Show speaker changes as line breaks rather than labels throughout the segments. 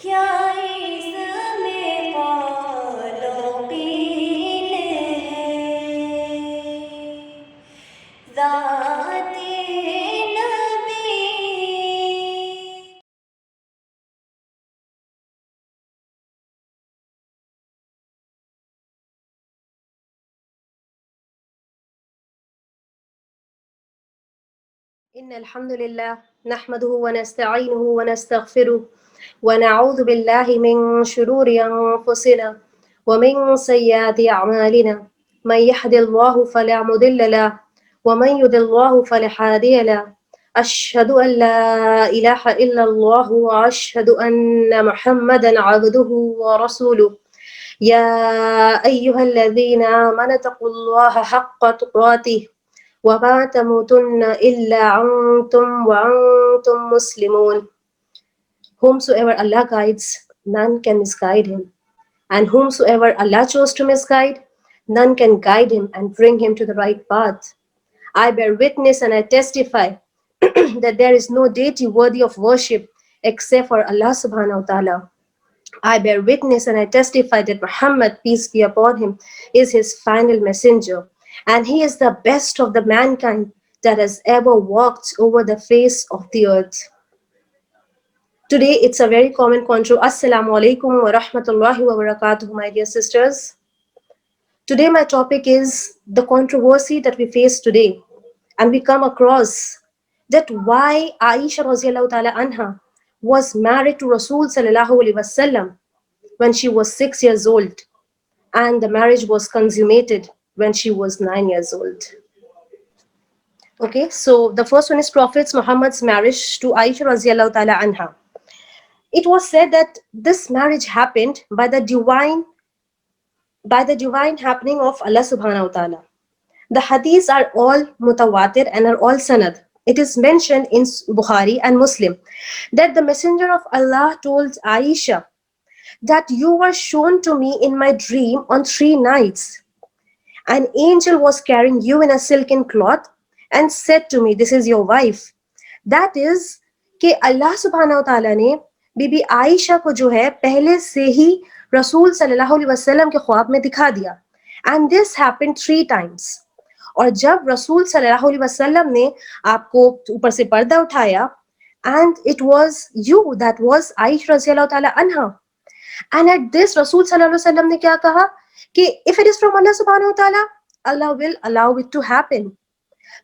क्या इसमें कौलो कील है ज़ाते नबी।
إن الحمد لله نحمده ونستعينه ونستغفره ونعوذ بالله من شرور أنفسنا ومن سيئات أعمالنا من يهد الله فلا مضل له ومن يضلل الله فلا هادي له أشهد أن لا إله إلا الله وأشهد أن محمدا عبده ورسوله يا أيها الذين آمنوا اتقوا الله حق تقاته وما تموتن إلا وأنتم مسلمون. Whomsoever Allah guides, none can misguide him. And whomsoever Allah chose to misguide, none can guide him and bring him to the right path. I bear witness and I testify that there is no deity worthy of worship except for Allah subhanahu wa ta'ala. I bear witness and I testify that Muhammad, peace be upon him, is his final messenger, and he is the best of the mankind that has ever walked over the face of the earth. Today, it's a very common contra. Assalamu alaikum wa rahmatullahi wa barakatuh, my dear sisters. Today, my topic is the controversy that we face today, and we come across that why Aisha radiallahu ta'ala anha was married to Rasul sallallahu alaihi wasallam when she was 6 years old, and the marriage was consummated when she was 9 years old. Okay, so the first one is Prophet Muhammad's marriage to Aisha radiallahu ta'ala anha. It was said that this marriage happened by the divine happening of Allah subhanahu wa ta'ala. The hadiths are all mutawatir and are all sanad. It is mentioned in Bukhari and Muslim that the messenger of Allah told Aisha that you were shown to me in my dream on 3 nights. An angel was carrying you in a silken cloth and said to me, this is your wife. That is कि अल्लाह सुब्हानहू तआला ने बीबी आयशा को जो है पहले से ही रसूल सल्लल्लाहु अलैहि वसल्लम के ख्वाब में दिखा दिया. And this happened 3 times. और जब रसूल सल्लल्लाहु अलैहि वसल्लम ने आपको ऊपर से पर्दा उठाया, and it was you, that was Ayesha रज़ियल्लाहु ताला अन्हा. And at this रसूल सल्लल्लाहु अलैहि वसल्लम ने क्या कहा कि if it is from Allah subhanahu wa ta'ala, Allah will allow it to happen.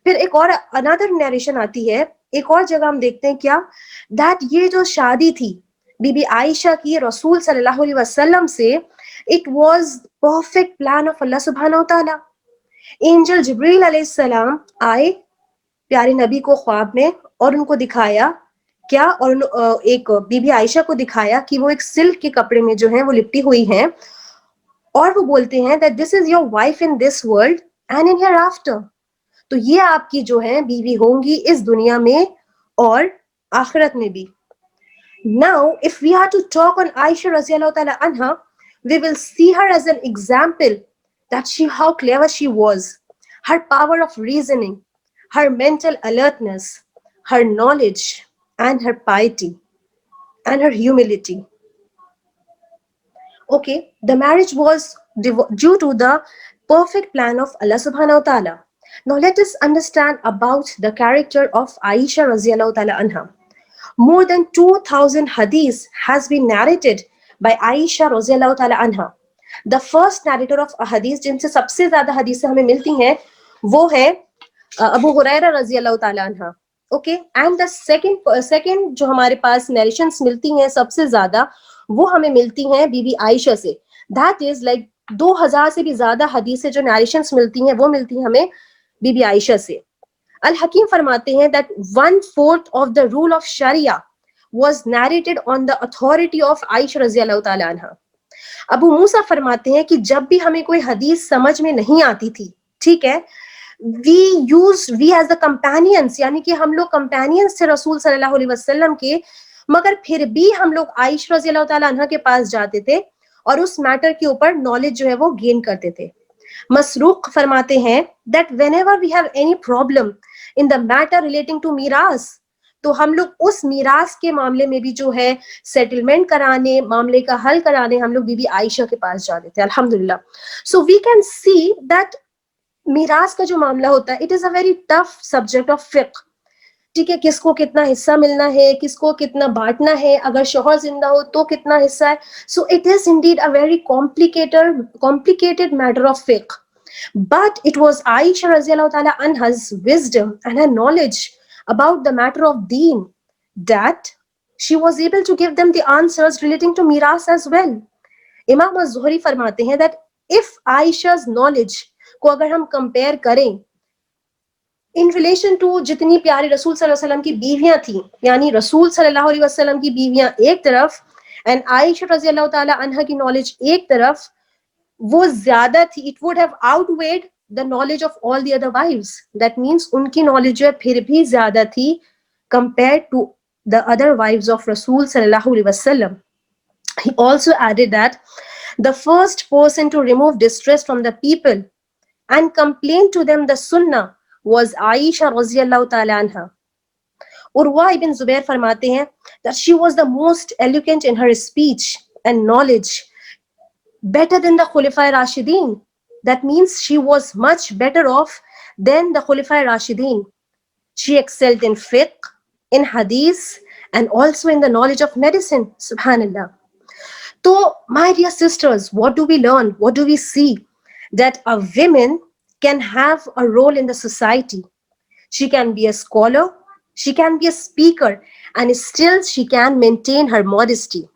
फिर एक और अनदर नरेशन आती है, एक और जगह हम देखते हैं क्या, दैट ये जो शादी थी बीबी आयशा की रसूल सल्लल्लाहु अलैहि वसल्लम से, it was perfect plan of अल्लाह सुब्हानहू व तआला. एंजल जिब्रील अलैहिस्सलाम आए प्यारे नबी को ख्वाब में और उनको दिखाया क्या, और एक बीबी आयशा को दिखाया कि वो एक सिल्क के कपड़े में जो है वो लिपटी हुई हैं, और वो बोलते हैं that this is your wife in this world and in here after. तो ये आपकी जो है बीवी होंगी इस दुनिया में और आखिरत में भी. Now, if we are to talk on Aisha radiallahu ta'ala anha, we will see her as an example that how clever she was, her power of reasoning, her mental alertness, her knowledge, and her piety, and her humility. Okay, the marriage was due to the perfect plan of Allah subhanahu wa ta'ala. Now let us understand about the character of Aisha radiallahu ta'ala anha. More than 2000 hadith has been narrated by Aisha radiallahu ta'ala anha. The first narrator of a hadith जिनसे सबसे ज़्यादा हदीसें हमें मिलती हैं वो है अबू हुरैरा रज़ियल्लाहु ताला अन्हा. Okay, and the second जो हमारे पास narrations मिलती हैं सबसे ज़्यादा वो हमें मिलती हैं बीबी आयशा से. That is like 2000 से भी ज़्यादा हदीसें जो narrations मिलती हैं वो मिलती हैं हमें बीबी आयशा से. अल हकीम फरमाते हैं that 1/4 of the rule of Sharia was narrated on the authority of Aisha रज़ियल्लाहु ताला अन्हा. अबू मूसा फरमाते हैं कि जब भी हमें कोई हदीस समझ में नहीं आती थी, ठीक है, we as the companions, यानी कि हम लोग companions थे रसूल सल्लल्लाहु अलैहि वसल्लम के, मगर फिर भी हम लोग आयशा रज़ियल्लाहु ताला अन्हा के पास जाते थे और उस मैटर के ऊपर नॉलेज जो है वो गेन करते थे. मसरूक फरमाते हैं that whenever we have any problem in the matter relating to miras, तो हम लोग उस मीरास के मामले में भी जो है सेटलमेंट कराने, मामले का हल कराने हम लोग बीबी आयशा के पास जाते थे, अल्हम्दुलिल्लाह. So we can see that मीरास का जो मामला होता है, it is a very tough subject of फिक्ह. ठीक है, किसको कितना हिस्सा मिलना है, किसको कितना बांटना है, अगर शौहर जिंदा हो तो कितना हिस्सा है. So it is indeed a very complicated matter of फिक्ह. But it was Aisha radiallahu ta'ala anha's wisdom and her knowledge about the matter of deen that she was able to give them the answers relating to miras as well. Imam az-Zuhri फरमाते हैं that if Aisha's knowledge को अगर हम compare करें in relation to जितनी प्यारे रसूल सल्लल्लाहु अलैहि वसल्लम की बीवियां थी, यानी रसूल सल्लल्लाहु अलैहि वसल्लम की बीवियां एक तरफ एंड आयशा रज़ियल्लाहु ताला अन्हा की नॉलेज एक तरफ, वो ज्यादा थी. It would have outweighed the knowledge of all the other wives. That means उनकी नॉलेज जो है फिर भी ज्यादा थी compare to the other wives of रसूल सल्लल्लाहु अलैहि वसल्लम. He also added that the first person to remove distress from the people and complain to them the sunnah was Aisha radiallahu ta'ala anha. Urwa ibn Zubair फरमाते हैं that she was the most eloquent in her speech and knowledge, better than the Khulafai Rashidin. That means she was much better off than the Khulafai Rashidin. She excelled in fiqh, in hadith, and also in the knowledge of medicine. Subhanallah. So, my dear sisters, what do we learn? What do we see? That a woman can have a role in the society. She can be a scholar, she can be a speaker, and still she can maintain her modesty.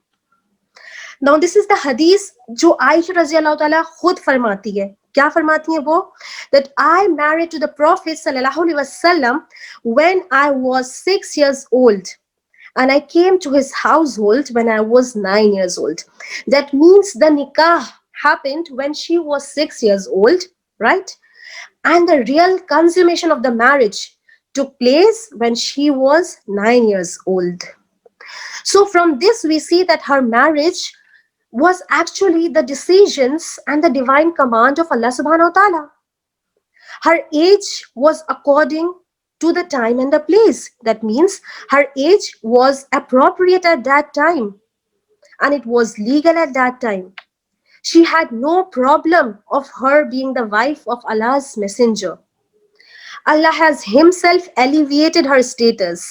Now this is the hadith जो आयशा रज़ियल्लाहु ताला खुद फरमाती है. क्या फरमाती है वो? That I married to the Prophet sallallahu alaihi wasallam when I was 6 years old, and I came to his household when I was 9 years old. That means the nikah happened when she was 6 years old, right? And the real consummation of the marriage took place when she was 9 years old. So from this we see that her marriage was actually the decisions and the divine command of Allah subhanahu wa ta'ala. Her age was according to the time and the place. That means her age was appropriate at that time and it was legal at that time. She had no problem of her being the wife of Allah's messenger. Allah has himself elevated her status.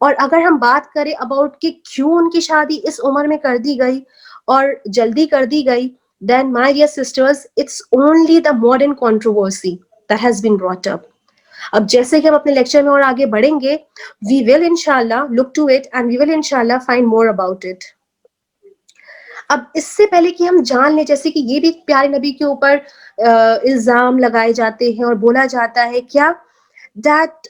और अगर हम बात करें about कि क्यों उनकी शादी इस उम्र में कर दी गई और जल्दी कर दी गई, then my dear sisters, it's only the modern controversy that has been brought up. अब जैसे कि हम अपने लेक्चर में और आगे बढ़ेंगे, we will inshallah look to it and we will inshallah find more about it. अब इससे पहले कि हम जान लें, जैसे कि ये भी प्यारे नबी के ऊपर इल्जाम लगाए जाते हैं और बोला जाता है क्या, दैट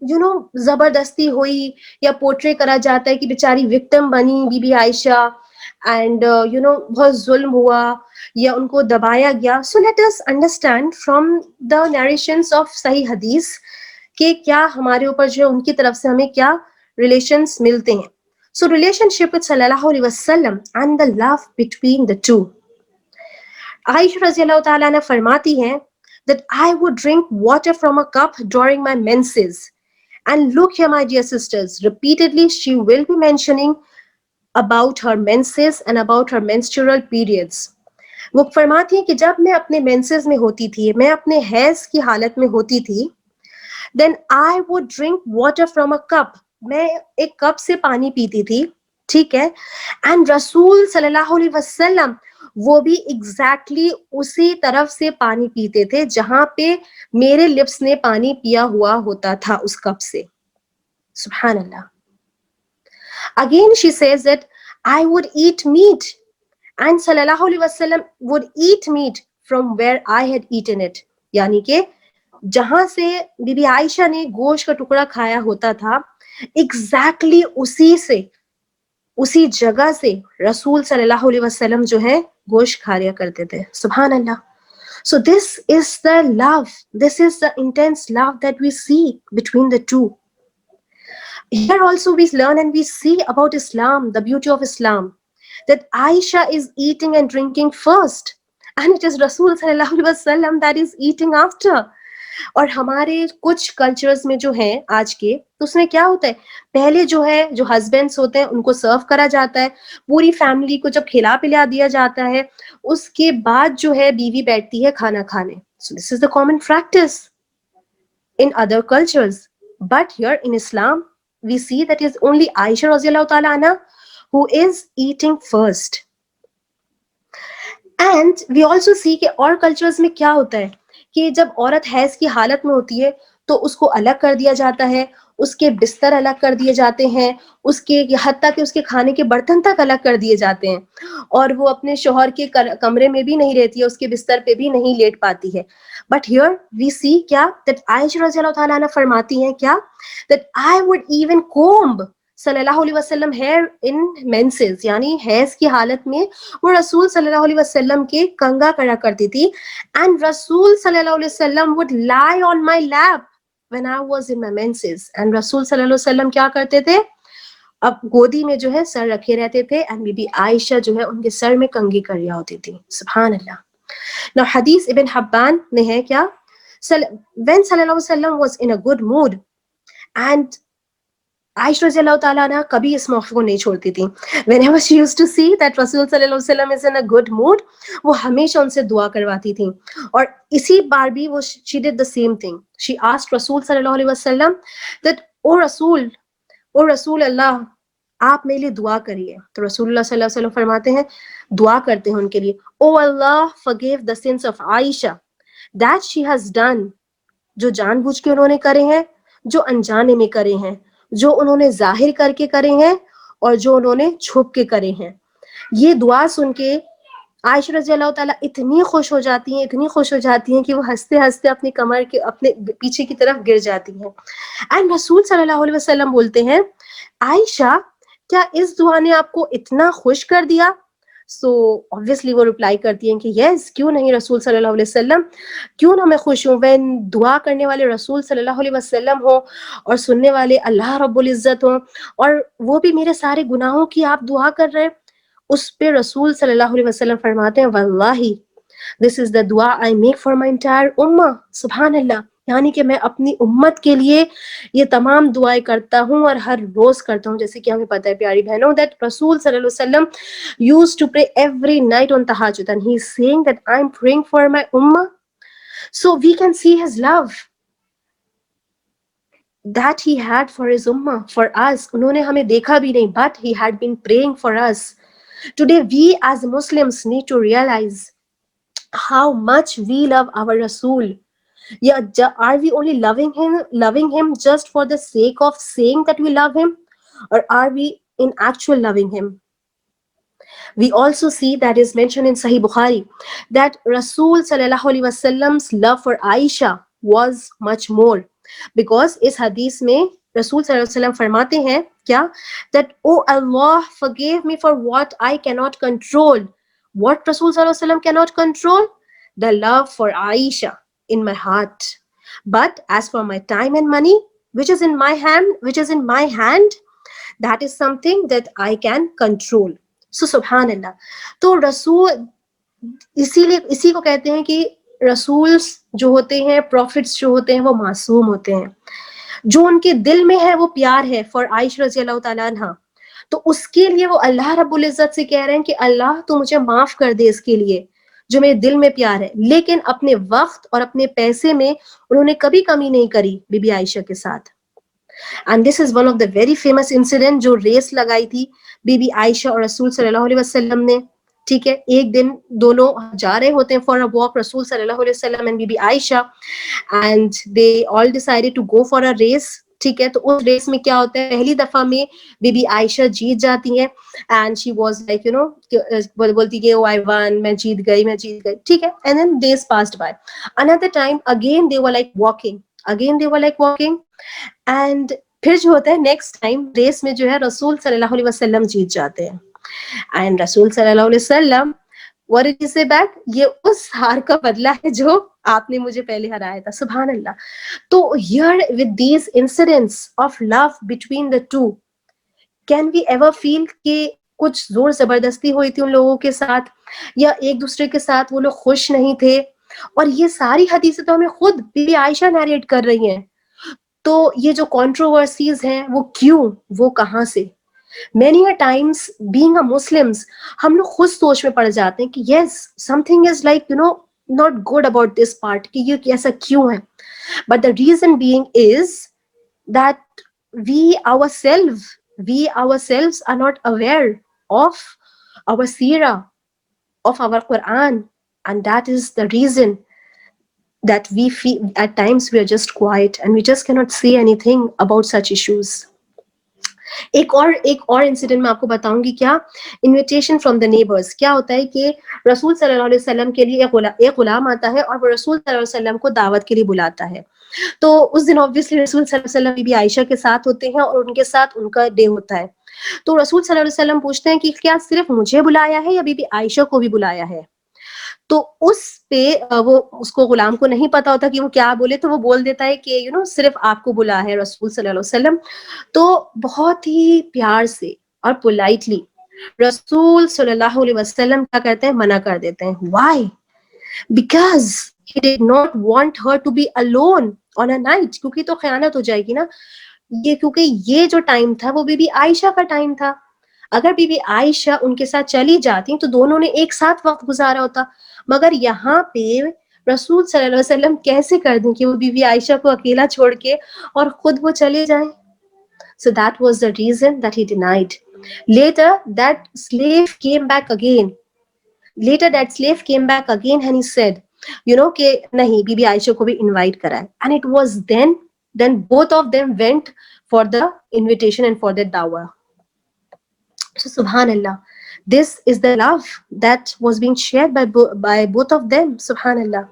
जबरदस्ती हुई या पोर्ट्रे करा जाता है कि बेचारी विक्टिम बनी बीबी आयशा एंड बहुत जुल्म हुआ या उनको दबाया गया. So let us understand from the narrations of सही हदीस कि क्या हमारे ऊपर जो उनकी तरफ से हमें क्या रिलेशंस मिलते हैं. So relationship with sallallahu alaihi wasallam and the love between the two. Aisha radiallahu ta'ala anha फरमाती हैं that I would drink water from a cup during my menses. And look here, my dear sisters, repeatedly she will be mentioning about her menses and about her menstrual periods. वो फरमाती हैं कि जब मैं अपने menses में होती थी, मैं अपने हैज की हालत में होती थी, then I would drink water from a cup. मैं एक कप से पानी पीती थी, ठीक है, एंड रसूल सल्लल्लाहु अलैहि वसल्लम वो भी एग्जैक्टली उसी तरफ से पानी पीते थे जहां पे मेरे लिप्स ने पानी पिया हुआ होता था उस कप से. सुभान अल्लाह. Again she says that I would eat meat and सल्लल्लाहु अलैहि वसल्लम would eat meat from where I had eaten it. यानी कि जहां से बीबी आयशा ने गोश्त का टुकड़ा खाया होता था, एग्जैक्टली उसी जगह से रसूल सल्लल्लाहु अलैहि वसल्लम जो है गोश्त खाया करते थे. सुभान अल्लाह. So this is the love, this is the intense love that we see between the two. Here also we learn and we see about Islam, the beauty of Islam, that Aisha is eating and drinking first and it is Rasul sallallahu alaihi wasallam that is eating after. और हमारे कुछ cultures में जो है आज के, तो उसमें क्या होता है, पहले जो है जो हस्बैंड्स होते हैं उनको सर्व करा जाता है, पूरी फैमिली को जब खिला पिला दिया जाता है, उसके बाद जो है बीवी बैठती है खाना खाने. So this is the common practice in other cultures. But here in Islam, we see that is only Aisha radiallahu ta'ala anha who is eating first. And we also see कि और कल्चर्स में क्या होता है कि जब औरत has की हालत में होती है तो उसको अलग कर दिया जाता है, उसके बिस्तर अलग कर दिए जाते हैं, उसके हत्ता कि उसके खाने के बर्तन तक अलग कर दिए जाते हैं, और वो अपने शौहर के कमरे में भी नहीं रहती है, उसके बिस्तर पे भी नहीं लेट पाती है. बट हियर वी सी क्या दैट आयशा रज़ियल्लाहु ताला अन्हा फरमाती हैं क्या that I would even comb सल्लल्लाहु अलैहि वसल्लम हेयर इन मेंसेस, यानी हैज की हालत में वो रसूल सल्लल्लाहु अलैहि वसल्लम के कंघा करा करती थी. एंड रसूल सल्लल्लाहु अलैहि वसल्लम would lie on my lap when I was in my menses. And रसूल सल्लल्लाहु अलैहि वसल्लम क्या करते थे, अब गोदी में जो है सर रखे रहते थे, एंड बीबी आयशा जो है उनके सर में कंघी कर रही होती थी. सुभान अल्लाह. नाउ हदीस इब्न हब्बान में है क्या, when सल्लल्लाहु अलैहि वसल्लम was in a good mood, and Ayesha रज़ियल्लाहु ताला अन्हा कभी इस मौके को नहीं छोड़ती थी. Whenever she used to see that रसूल सल्लल्लाहु अलैहि वसल्लम is in a good mood, वो हमेशा उनसे दुआ करवाती थी. और इसी बार भी वो she did the same thing. She asked रसूल सल्लल्लाहु अलैहि वसल्लम that ओ रसूल अल्लाह, आप मेरे लिए दुआ करिए. तो रसूलुल्लाह सल्लल्लाहु अलैहि वसल्लम फरमाते हैं, दुआ करते हैं उनके लिए, ओ अल्लाह forgive the sins of Ayesha that she has done, जो जानबूझ के उन्होंने करे हैं, जो अनजाने में करे हैं, जो उन्होंने जाहिर करके करे हैं और जो उन्होंने छुप के करे हैं. ये दुआ सुन के आयशा रज़ियल्लाहु ताला इतनी खुश हो जाती हैं, इतनी खुश हो जाती हैं कि वो हंसते हंसते अपनी कमर के अपने पीछे की तरफ गिर जाती हैं. एंड रसूल सल्लल्लाहु अलैहि वसल्लम बोलते हैं, आयशा क्या इस दुआ ने आपको इतना खुश कर दिया? सो ऑब्वियसली वो रिप्लाई करती हैं कि यस, क्यों नहीं रसूल सल्लल्लाहु अलैहि वसल्लम, क्यों ना मैं खुश हूँ. व्हेन दुआ करने वाले रसूल सल्लल्लाहु अलैहि वसल्लम हो और सुनने वाले अल्लाह रब्बुल इज्जत हो, और वो भी मेरे सारे गुनाहों की आप दुआ कर रहे हैं. उस पे रसूल सल्लल्लाहु अलैहि वसल्लम फरमाते हैं, वल्लाही दिस इज द दुआ I make for my entire उम्मा. सुभान अल्लाह. यानी कि मैं अपनी उम्मत के लिए ये तमाम दुआएं करता हूँ और हर रोज करता हूँ. जैसे कि हमें पता है प्यारी बहनों दैट रसूल सल्लल्लाहु अलैहि वसल्लम used to pray every night on tahajjud, and he is saying that I'm praying for my ummah. So we can see his love that he had for his ummah, for us. उन्होंने हमें देखा भी नहीं, but he had been praying for us. Today we as Muslims need to realize how much we love our Rasul. Yeah, are we only loving him just for the sake of saying that we love him, or are we in actual loving him? We also see that is mentioned in Sahih Bukhari that Rasul sallallahu alaihi wasallam's love for Aisha was much more, because इस हदीस में रसूल सल्लल्लाहु अलैहि वसल्लम फरमाते हैं क्या, that oh Allah forgive me for what I cannot control. What Rasul सल्लल्लाहु अलैहि वसल्लम cannot control? The love for Aisha in my heart. But as for my time and money, which is in my hand, that is something that I can control. So सुभान अल्लाह. तो रसूल, इसीलिए इसी को कहते हैं कि रसूल्स जो होते हैं, प्रॉफिट्स जो होते हैं, वो मासूम होते हैं. जो उनके दिल में है वो प्यार है फॉर आयशा रज़ियल्लाहु ताला अन्हा, तो उसके लिए वो अल्लाह रब्बुल इज्जत से कह रहे हैं कि अल्लाह तू मुझे माफ कर दे इसके लिए जो मेरे दिल में प्यार है. लेकिन अपने वक्त और अपने पैसे में उन्होंने कभी कमी नहीं करी बीबी आयशा के साथ. And this is one of the very famous incident जो रेस लगाई थी बीबी आयशा और रसूल सल्लल्लाहु अलैहि वसल्लम ने. ठीक है, एक दिन दोनों जा रहे होते हैं फॉर अ वॉक, रसूल सल्लल्लाहु अलैहि वसल्लम and Bibi Aisha, and they all decided to go for a race. ठीक है, तो उस रेस में क्या होता है, पहली दफा में बीबी आयशा जीत जाती हैं, एंड शी वाज लाइक बोलती कि ओ आई वन, मैं जीत गई. ठीक है, and then days passed by. Another time again they were like walking, and फिर जो होता है नेक्स्ट टाइम रेस में जो है रसूल सल्लल्लाहु अलैहि वसल्लम जीत जाते हैं. एंड रसूल सल्लल्लाहु अलैहि वसल्लम व्हाट डिड ही से बैक, ये उस हार का बदला है जो आपने मुझे पहले हराया था. सुभान अल्लाह. तो here with these incidents of love between the two, can we ever feel कि कुछ जोर जबरदस्ती हुई थी उन लोगों के साथ, या एक दूसरे के साथ वो लोग खुश नहीं थे, और ये सारी हदीसें तो हमें खुद बीबी आयशा नरेट कर रही हैं। तो ये जो कंट्रोवर्सीज हैं वो क्यों, वो कहाँ से? Many a times being a Muslims, हम लोग खुद सोच में पड़ जाते हैं कि yes, something is like not good about this part, कि ये ऐसा क्यों है? But the reason being is that we ourselves are not aware of our seerah, of our Quran, and that is the reason that we feel at times we are just quiet and we just cannot say anything about such issues. एक और incident मैं आपको बताऊंगी। क्या? Invitation from the neighbours. क्या होता है कि रसूल सल्लल्लाहु अलैहि वसल्लम के लिए एक गुलाम आता है और वो रसूल सल्लल्लाहु अलैहि वसल्लम को दावत के लिए बुलाता है। तो उस दिन ऑब्वियसली रसूल सल्लल्लाहु अलैहि वसल्लम बीबी आयशा के साथ होते हैं और उनके साथ उनका डे होता है। तो रसूल सल्लल्लाहु अलैहि वसल्लम पूछते हैं कि क्या सिर्फ मुझे बुलाया है या बीबी आयशा को भी बुलाया है? तो उस पे वो उसको गुलाम को नहीं पता होता कि वो क्या बोले, तो वो बोल देता है कि सिर्फ आपको बुलाया है रसूल सल्लल्लाहु अलैहि वसल्लम। तो बहुत ही प्यार से और पोलाइटली रसूल सल्लल्लाहु अलैहि वसल्लम क्या करते हैं? मना कर देते हैं। Why? Because he did not want her to be alone on a night, क्योंकि तो खयानत हो जाएगी ना ये, क्योंकि ये जो टाइम था वो बीबी आयशा का टाइम था। अगर बीबी आयशा उनके साथ चली जाती तो दोनों ने एक साथ वक्त गुजारा होता। मगर यहाँ पे रसूल सल्लल्लाहु अलैहि वसल्लम कैसे कर दें कि वो बीबी आयशा को अकेला छोड़ के और खुद वो चले जाएं? So that was the reason that he denied. Later, that slave came back again. And he said, कि नहीं, बीबी आयशा को भी invite कराए. And it was then both of them went for the invitation and for the dawah. So subhanallah, this is the love that was being shared by both of them. Subhanallah.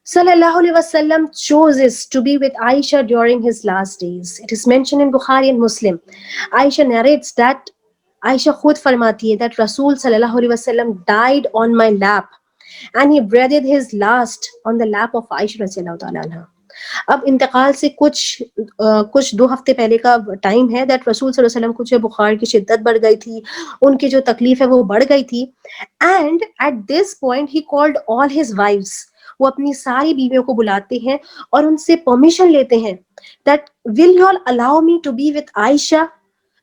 Sallallahu Alaihi Wasallam chooses to be with Aisha during his last days. It is mentioned in Bukhari and Muslim. Aisha narrates that Aisha khud farmati hai that Rasul Sallallahu Alaihi Wasallam died on my lap and he breathed his last on the lap of Aisha Radiallahu Ta'ala anha. अब इंतकाल से कुछ 2 हफ्ते पहले का time है that रसूल सल्लल्लाहु अलैहि वसल्लम को जो बुखार की शिद्दत बढ़ गई थी, उनकी जो तकलीफ है वो बढ़ गई थी। And at this point he called all his wives. वो अपनी सारी बीवियों को बुलाते हैं और उनसे परमिशन लेते हैं that will you all allow me to be with Aisha,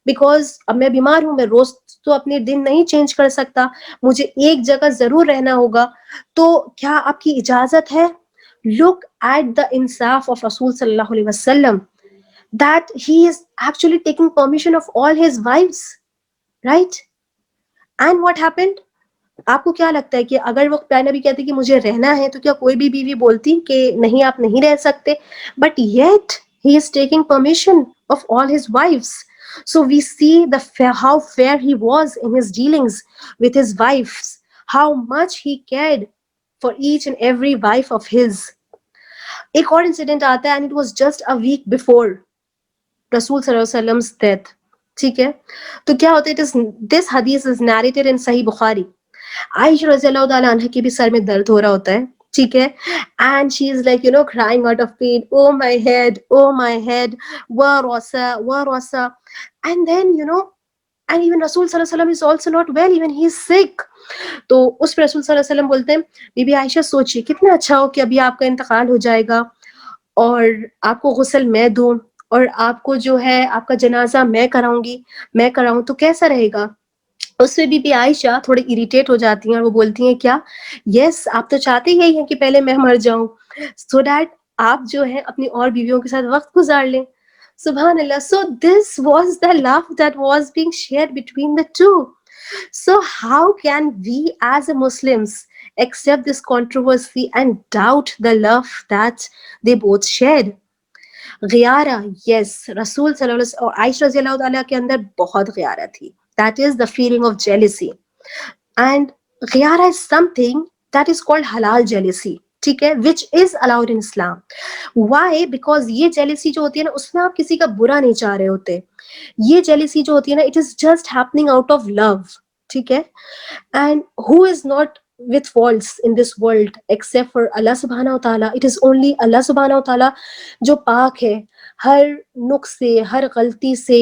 because अब मैं बीमार हूं, मैं रोज तो अपने दिन नहीं चेंज कर सकता, मुझे एक जगह जरूर रहना होगा, तो क्या आपकी इजाजत है? Look at the insaf of Rasul sallallahu alaihi wasallam, that he is actually taking permission of all his wives, right? And what happened? आपको क्या लगता है कि अगर वो प्यारे नबी कहते कि मुझे रहना है, तो क्या कोई भी बीवी बोलती कि नहीं आप नहीं रह सकते? But yet he is taking permission of all his wives. So we see how fair he was in his dealings with his wives, how much he cared for each and every wife of his. एक और incident आता है, and it was just a week before रसूल सल्लल्लाहु अलैहि वसल्लम's death. ठीक है, तो क्या होता है, दिस हदीस इज नैरेटेड इन सही बुखारी। आयशा रज़ियल्लाहु ताला अन्हा के भी सर में दर्द हो रहा होता है, ठीक है, and she is like crying out of pain, oh my head, वा रोसा, and then and even Rasul sallallahu alaihi wasallam is also not well, even he is sick. तो उस पर रसूल सल्लल्लाहु अलैहि वसल्लम बोलते हैं, बीबी आयशा सोचिए कितना अच्छा हो कि अभी आपका इंतकाल हो जाएगा और आपको गुस्ल मैं दूं और आपको जो है आपका जनाजा मैं कराऊं, तो कैसा रहेगा? उससे बीबी आयशा थोड़ी इरिटेट हो जाती हैं और वो बोलती हैं, क्या यस आप तो चाहते ही हैं कि पहले मैं मर जाऊं, सो दैट आप जो है अपनी और बीवियों के साथ वक्त गुजार लें। Subhanallah. So this was the love that was being shared between the two. So how can we as a Muslims accept this controversy and doubt the love that they both shared? Ghiyara, yes, Rasul sallallahu alaihi wasallam और आयशा रज़ियल्लाहु ताला के अंदर बहुत ghiyara थी. That is the feeling of jealousy. And ghiyara is something that is called halal jealousy. ठीक है, which is allowed in Islam. Why? Because ये जेलिसी जो होती है ना, उसमें आप किसी का बुरा नहीं चाह रहे होते। ये जेलिसी जो होती है ना, it is just happening out of love. ठीक है, and who is not with faults in this world except for Allah subhanahu wa ta'ala. It is only Allah subhanahu wa ta'ala जो पाक है हर नुक्स से, हर गलती से,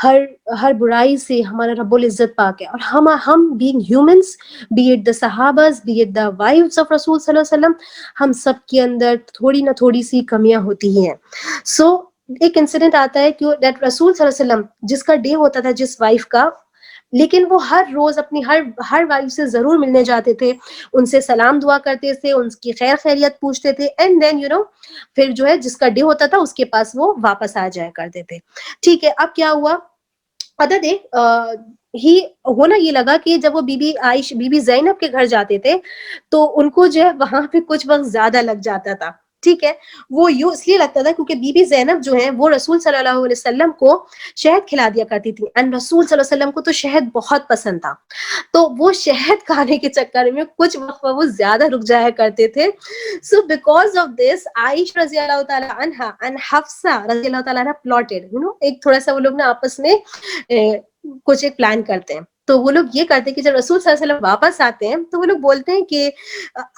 हर हर बुराई से. हमारा रब्बुल इज़्ज़त पाक है. और हम being humans, be it the sahabas, be it the wives of Rasul sallallahu alaihi wasallam, हम सब के अंदर थोड़ी ना थोड़ी सी कमियां होती ही हैं. So एक इंसिडेंट आता है कि that रसूल सल्लल्लाहु अलैहि वसल्लम जिसका डे होता था जिस वाइफ का, लेकिन वो हर रोज अपनी हर वाइफ से जरूर मिलने जाते थे, उनसे सलाम दुआ करते थे, उनकी खैर खैरियत पूछते थे, एंड देन फिर जो है जिसका डे होता था उसके पास वो वापस आ जाया करते थे. ठीक है, अब क्या हुआ, अदर डे ही होना ये लगा कि जब वो बीबी ज़ैनब के घर जाते थे तो उनको जो है वहां पे कुछ वक्त ज्यादा लग जाता था. ठीक है, वो यूं इसलिए लगता था क्योंकि बीबी ज़ैनब जो है वो रसूल सल्लल्लाहु अलैहि वसल्लम को शहद खिला दिया करती थी, एंड रसूल सल्लल्लाहु अलैहि वसल्लम को तो शहद बहुत पसंद था. तो वो शहद खाने के चक्कर में कुछ वक्त वो ज्यादा रुक जाया करते थे. So because of this Ayesha रज़ी अल्लाह ताला अन्हा एंड हफ्सा रज़ी अल्लाह ताला अन्हा प्लॉटेड, एक थोड़ा सा वो लोग ना आपस में कुछ एक प्लान करते हैं. तो वो लोग ये करते हैं कि जब रसूल सल्लल्लाहु अलैहि वसल्लम वापस आते हैं तो वो लोग बोलते हैं कि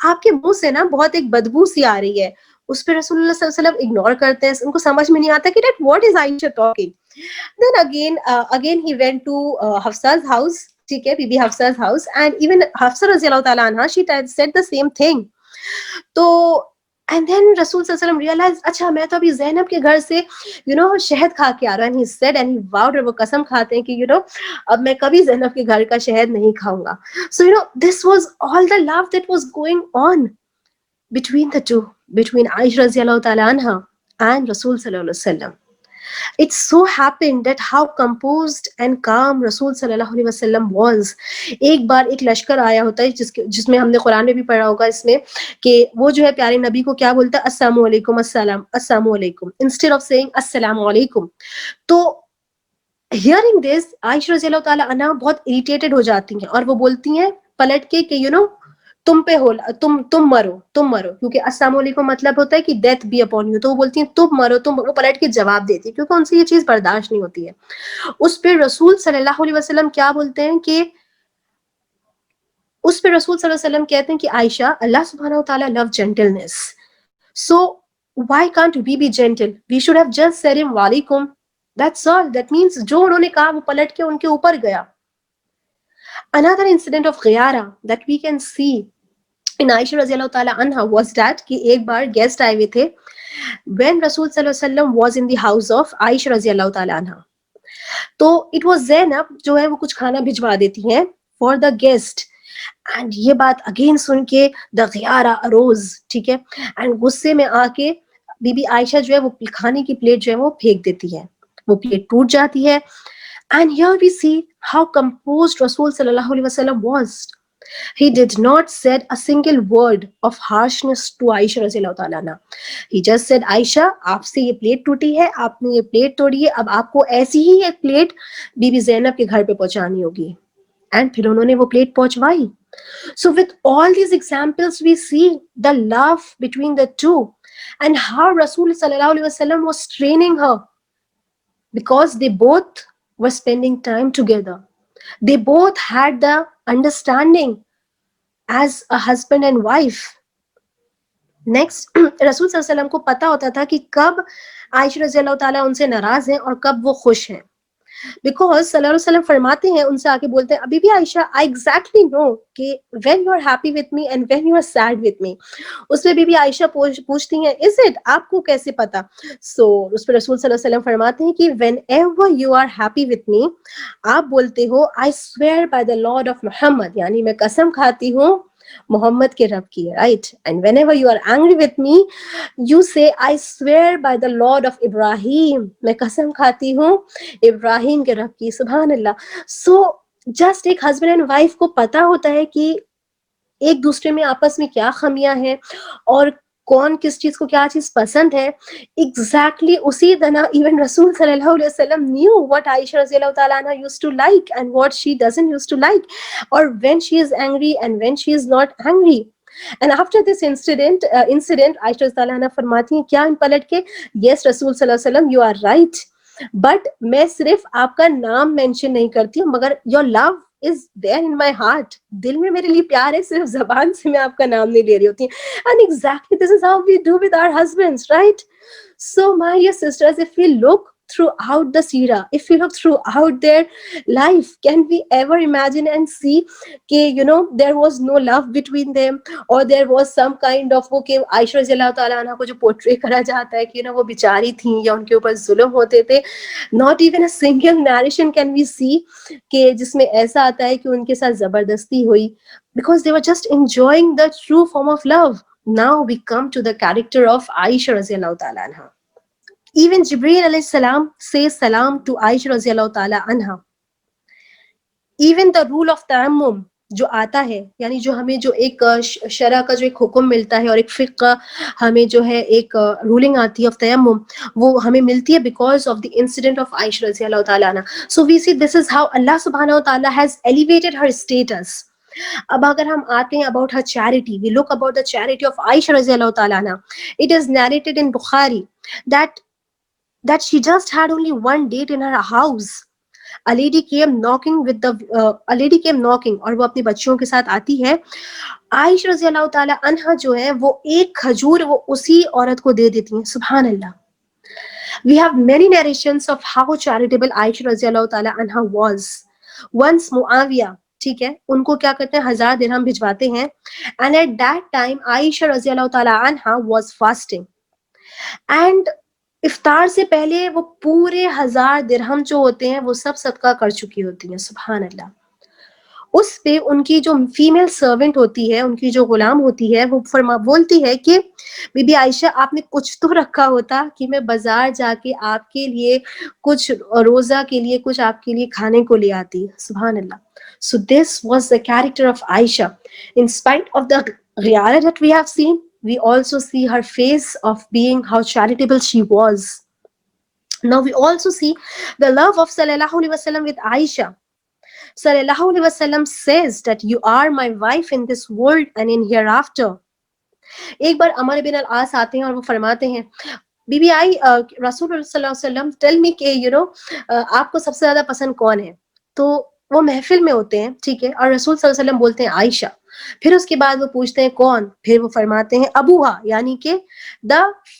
आपके मुंह से ना बहुत एक बदबू सी आ रही है. उस पर रसूलुल्लाह सल्लल्लाहु अलैहि वसल्लम इग्नोर करते हैं, उनको समझ में नहीं आता कि that what is Aisha talking. Then again he went to Hafsa's house. ठीक है, बीबी Hafsa's house, and even Hafsa रज़ी अल्लाह ताला अन्हा she said the same thing. तो एंड देन रसूल सल्लल्लाहु अलैहि वसल्लम रियलाइज, अच्छा मैं तो अभी ज़ैनब के घर से शहद खा के आ रहा हूं. And he said and he vowed, वो कसम खाते हैं कि अब मैं कभी ज़ैनब के घर का शहद नहीं खाऊंगा. So this was all the love that was going on between the two, between Aisha radiallahu ta'ala anha and Rasul sallallahu alaihi wasallam. It so happened that how composed and calm Rasul sallallahu alaihi wasallam was. एक बार एक लश्कर आया होता है जिसमें हमने कुरान में भी पढ़ा होगा इसमें कि वो जो है प्यारे नबी को क्या बोलता है, अस्सलामु अलैकुम, अस्सलाम, अस्सलामु अलैकुम, instead of saying अस्सलामु अलैकुम. तो hearing this आयशा रज़ियल्लाहु ताला अन्हा बहुत इरिटेटेड हो जाती हैं और वो बोलती हैं पलट के कि तुम पे हो, तुम मरो, क्योंकि अस्सलाम वालेकुम मतलब होता है कि डेथ बी अपॉन यू. तो वो बोलती हैं तुम मरो, वो पलट के जवाब देती है क्योंकि उनसे ये चीज बर्दाश्त नहीं होती है. उस पे रसूल सल्लल्लाहु अलैहि वसल्लम क्या बोलते हैं कि उस पे रसूल सल्लल्लाहु अलैहि वसल्लम कहते हैं कि आयशा, अल्लाह सुब्हानहू व तआला love gentleness, so why can't we be gentle, we should have just said him वालेकुम, दैट्स ऑल. दैट मींस जो उन्होंने कहा वो पलट के उनके ऊपर गया. Another incident of ghayara that we can see in Aisha radiallahu ta'ala anha was that कि एक बार गेस्ट आए हुए थे when Rasul sallallahu alaihi wasallam was in the house of Aisha radiallahu ta'ala anha. तो it was Zainab जो है वो कुछ खाना भिजवा देती हैं for the guest, and ये बात अगेन सुन के the ghayara arose. ठीक है, and गुस्से में आके बीबी आयशा जो है वो खाने की प्लेट जो है वो फेंक देती है, वो प्लेट टूट जाती है. And here we see how composed Rasul sallallahu alaihi wasallam was. He did not said a single word of harshness to Aisha रज़ियल्लाहु ताला अन्हा. He just said, Aisha, आपसे ये प्लेट टूटी है, आपने ये प्लेट तोड़ी है, अब आपको ऐसी ही एक प्लेट बीबी ज़ैनब के घर पे पहुंचानी होगी. And फिर उन्होंने वो plate पहुंचवाई. So with all these examples we see the love between the two and how Rasul sallallahu alaihi wasallam was training her, because they both were spending time together. They both had the understanding as a husband and wife. Next, रसूल सल्लल्लाहु अलैहि वसल्लम को पता होता था कि कब आयशा रज़ियल्लाहु ताला उनसे नाराज हैं और कब वो खुश हैं. बिकॉज सल्लल्लाहु अलैहि वसल्लम फरमाते हैं, उनसे आके बोलते हैं, अभी भी आयशा, आई एग्जैक्टली नो कि when you are happy with me and when you are sad with me. उसमें बीबी आयशा पूछती हैं, इज इट, आपको कैसे पता? सो उस पर रसूल सल्लल्लाहु अलैहि वसल्लम फरमाते हैं कि whenever you are happy with me, आप बोलते हो I swear by the lord of Muhammad, यानी मैं कसम खाती हूँ मोहम्मद के रब की, right. And whenever you are angry with me, you say I swear by the lord of Ibrahim, मैं कसम खाती हूँ इब्राहिम के रब की. सुभान अल्लाह. सो जस्ट एक हस्बैंड एंड वाइफ को पता होता है कि एक दूसरे में आपस में क्या खामियां हैं और कौन किस चीज को क्या चीज पसंद है. एग्जैक्टली उसी तरह इवन रसूल सल्लल्लाहु अलैहि वसल्लम न्यू व्हाट आयशा रज़ियल्लाहु ताला अन्हा used to like and what she doesn't used to like, और when she is angry and when she is not angry. And after this incident Aisha ताला अन्हा फरमाती हैं क्या इन पलट के, यस रसूल सल्लल्लाहु अलैहि वसल्लम, यू आर राइट, बट मैं सिर्फ आपका नाम मेंशन नहीं करती हूँ, मगर your love is there in my heart. दिल में मेरे लिए प्यार है, सिर्फ जबान से मैं आपका नाम नहीं ले रही होती. And exactly this is how we do with our husbands, right? So my dear sisters, if we look throughout the seerah, if we look throughout their life, can we ever imagine and see कि there was no love between them, or there was some kind of वो कि आयशा रज़ी अल्लाह ताला अन्हा को जो portray करा जाता है कि वो बेचारी थी या उनके ऊपर जुल्म होते थे. Not even a single narration can we see कि जिसमें ऐसा आता है कि उनके साथ जबरदस्ती हुई, because they were just enjoying the true form of love. Now we come to the character of Aisha रज़ी अल्लाह ताला अन्हा. Even Jibreel alayhi salam says salam to Aisha रज़ियल्लाहु ताला anha. Even the rule of tayammum जो आता है, यानी जो हमें जो एक शरा का जो एक हुक्म मिलता है और एक फिक्र हमें जो है एक रूलिंग आती है ऑफ तयम्मुम, वो हमें मिलती है because of the incident of Ayesha रज़ियल्लाहु ताला अन्हा. So we see this is how अल्लाह सुब्हानहू व तआला हैज एलिवेटेड हर स्टेटस. अब अगर हम आते हैं about her charity, we look about the charity of Ayesha रज़ियल्लाहु ताला अन्हा. It is narrated in Bukhari that she just had only one date in her house. A lady came knocking और वो अपने बच्चों के साथ आती है. आयशा रज़ियल्लाहु ताला अन्हा जो है वो एक खजूर वो उसी औरत को दे देती हैं. सुभान अल्लाह. We have many narrations of how charitable Aisha रज़ियल्लाहु ताला अन्हा was. Once मुआविया, ठीक है, उनको क्या करते हैं, 1000 दिरहम भिजवाते हैं. And at that time Ayesha रज़ियल्लाहु ताला अन्हा was fasting. And इफ्तार से पहले वो पूरे 1000 दिरहम जो होते हैं वो सब सदका कर चुकी होती हैं. सुभान अल्लाह. उस पे उनकी जो फीमेल सर्वेंट होती है, उनकी जो गुलाम होती है, वो बोलती है कि बीबी आयशा आपने कुछ तो रखा होता कि मैं बाजार जाके आपके लिए कुछ रोजा के लिए कुछ आपके लिए खाने को ले आती. सुभान अल्लाह. So this was the character of Aisha. In spite of the ghiyara that we have seen, we also see her face of being how charitable she was. Now we also see the love of Sallallahu Alaihi Wasallam with Aisha. Sallallahu Alaihi Wasallam says that you are my wife in this world and in hereafter. एक बार अमर बिन अल-आस आते हैं और वो फरमाते हैं, बीबी आई रसूल सल्लल्लाहु अलैहि वसल्लम टेल मी कि आपको सबसे ज्यादा पसंद कौन है. तो वो महफिल में होते हैं, ठीक है, और रसूल सल्लल्लाहु अलैहि वसल्लम बोलते हैं आयशा. फिर उसके बाद वो पूछते हैं कौन, फिर वो फरमाते हैं अबूहा, यानी कि the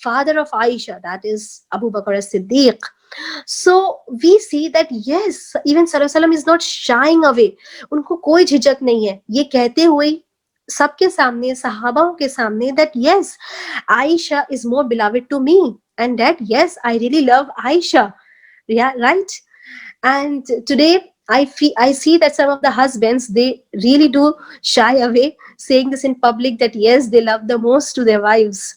father of Aisha, that is Abu Bakr Siddiq. So we see that yes, even Sallallahu Alaihi Wasallam is not shying away. उनको कोई झिझक नहीं है ये कहते हुए सबके सामने, सहाबाओं के सामने, that yes, Aisha is more beloved to me and that yes, I really love Aisha. Yeah, right? And today I see that some of the husbands, they really do shy away saying this in public that yes, they love the most to their wives.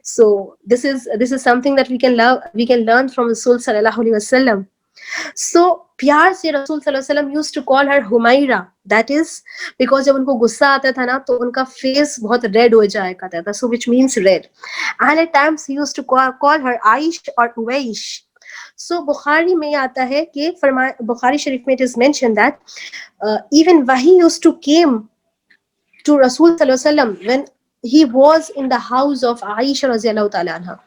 So this is something that we can learn from Rasul sallallahu alaihi wasallam. So प्यार से रसूल सल्लल्लाहु अलैहि वसल्लम used to call her Humaira. That is because जब उनको गुस्सा आता था ना तो उनका फेस बहुत रेड हो जाया करता था, so which means red. And at times he used to call her Aish और उवैश. So बुखारी में आता है कि बुखारी शरीफ में it is mentioned that even Wahi used to came to Rasul sallallahu alaihi wasallam when he was in the house of Aisha रज़ियल्लाहु ताला अन्हा.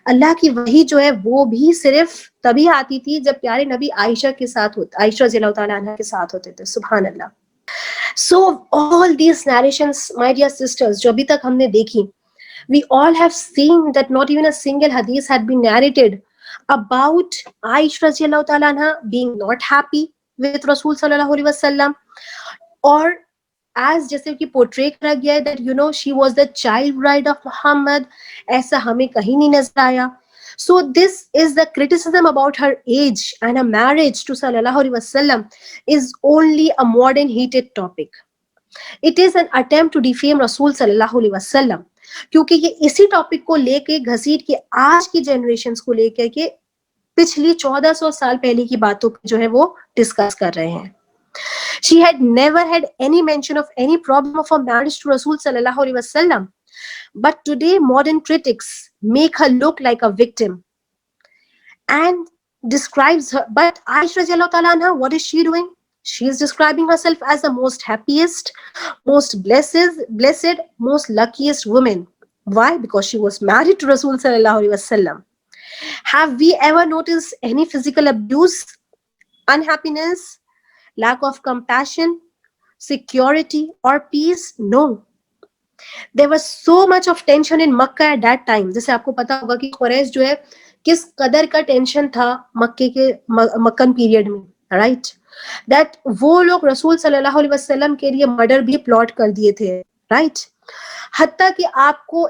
अल्लाह की वही जो है वो भी सिर्फ तभी आती थी जब प्यारे नबी आयशा के साथ होते, आयशा रज़ियल्लाहु ताला अन्हा के साथ होते थे. सुभान अल्लाह. So all these narrations, my dear sisters, जो अभी तक हमने देखी, we all have seen that not even a single hadith had been narrated about Aisha रज़ियल्लाहु ताला अन्हा being not happy with Rasul sallallahu alaihi wasallam, or as जैसे कि पोर्ट्रे करा गया है that she was the child bride of Muhammad, ऐसा हमें कहीं नहीं नजर आया. So this is the criticism about her age and her marriage to sallallahu alaihi wasallam is only a modern heated topic. It is an attempt to defame Rasul sallallahu alaihi wasallam, क्योंकि ये इसी topic को लेके घसीट के आज की generations को लेकर के पिछली 1400 साल पहले की बातों पे जो है वो डिस्कस कर रहे हैं. She had never had any mention of any problem of her marriage to Rasul sallallahu alaihi wasallam. But today modern critics make her look like a victim and describes her. But Aisha radiallahu ta'ala anha, what is she doing? She is describing herself as the most happiest, most blessed, most luckiest woman. Why? Because she was married to Rasul sallallahu alaihi wasallam. Have we ever noticed any physical abuse, unhappiness, lack of compassion, security, or peace? No. There was so much of tension in Makkah at that time. जैसे आपको पता होगा कि कुरैश जो है किस कदर का टेंशन था मक्के के मक्कन पीरियड में, राइट? दैट वो लोग रसूल सल्लल्लाहु अलैहि वसल्लम के लिए मर्डर भी प्लॉट कर दिए थे, राइट? हत्ता कि आपको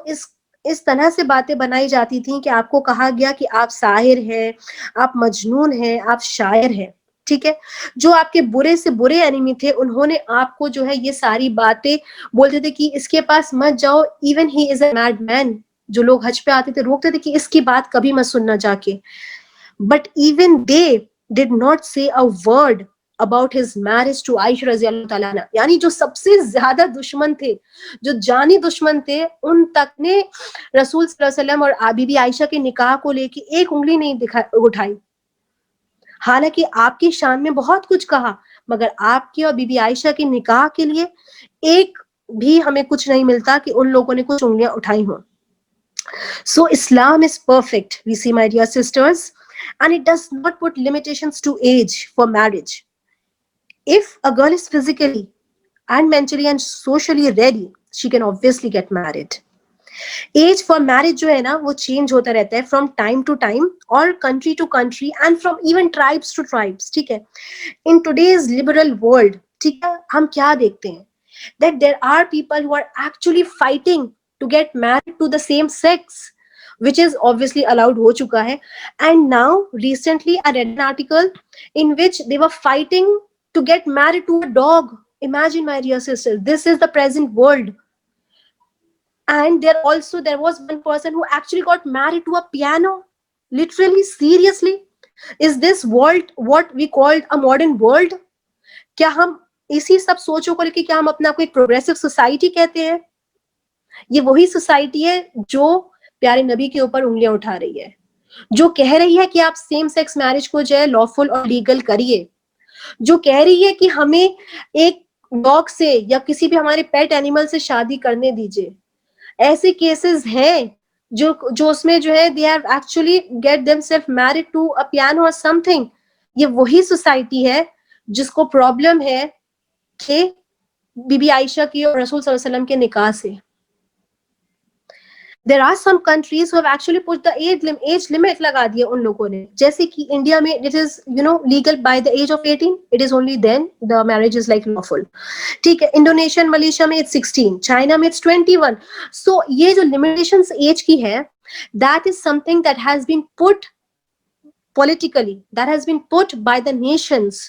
इस तरह से बातें बनाई जाती थी कि आपको कहा गया कि आप साहिर हैं, आप मजनून हैं, आप शायर हैं, ठीक है? जो आपके बुरे से बुरे एनिमी थे उन्होंने आपको जो है ये सारी बातें बोलते थे कि इसके पास मत जाओ, even he is a mad man. जो लोग हज पे आते थे रोकते थे कि इसकी बात कभी मत सुनना जाके। But even they did not say a word about his marriage to Aisha रजी अल्लाह ताला अन्हा। यानी जो सबसे ज्यादा दुश्मन थे, जो जानी दुश्मन थे, उन तक ने रसूल सल्लल्लाहु अलैहि वसल्लम और बीबी आयशा के निकाह को लेके एक उंगली नहीं उठाई। हालांकि आपकी शान में बहुत कुछ कहा, मगर आपके और बीबी आयशा के निकाह के लिए एक भी हमें कुछ नहीं मिलता कि उन लोगों ने कुछ उंगलियां उठाई हों। So Islam is perfect, we see, my dear sisters, and it does not put limitations to age for marriage. If a girl is physically and mentally and socially ready, she can obviously get married. Age for marriage जो है ना वो change होता रहता है from time to time और country to country and from even tribes to tribes, ठीक है? इन टुडेज लिबरल वर्ल्ड, ठीक है, हम क्या देखते हैं that there are people who are actually fighting to get married to the same sex, which is obviously allowed हो चुका है. And now recently I read an article in which they were fighting to get married to a dog. Imagine, my dear sister, this is the present world. And there was one person who actually got married to a piano. Literally, seriously. Is this world what we called a modern world? क्या हम इसी सब सोचों को लेकर क्या हम अपने आप को एक प्रोग्रेसिव सोसाइटी कहते हैं? ये वही सोसाइटी है जो प्यारे नबी के ऊपर उंगलियां उठा रही है, जो कह रही है कि आप सेम सेक्स मैरिज को जो है लॉफुल और लीगल करिए, जो कह रही है कि हमें एक डॉग से या किसी भी हमारे पेट एनिमल से शादी करने दीजिए. ऐसे केसेस हैं जो उसमें जो है they have actually get themselves married to a piano और समथिंग. ये वही सोसाइटी है जिसको प्रॉब्लम है कि बीबी आयशा की और रसूल सल्लल्लाहु अलैहि वसल्लम के निकाह से. There are some countries who have actually put the age limit लगा दिए उन लोगों ने, जैसे कि इंडिया में it is legal by the age of 18. It is only then the marriage is like lawful. ठीक है, इंडोनेशिया मलेशिया में it's 16, चाइना में it's 21. So ये जो limitations age की है, that is something that has been put politically, that has been put by the nations.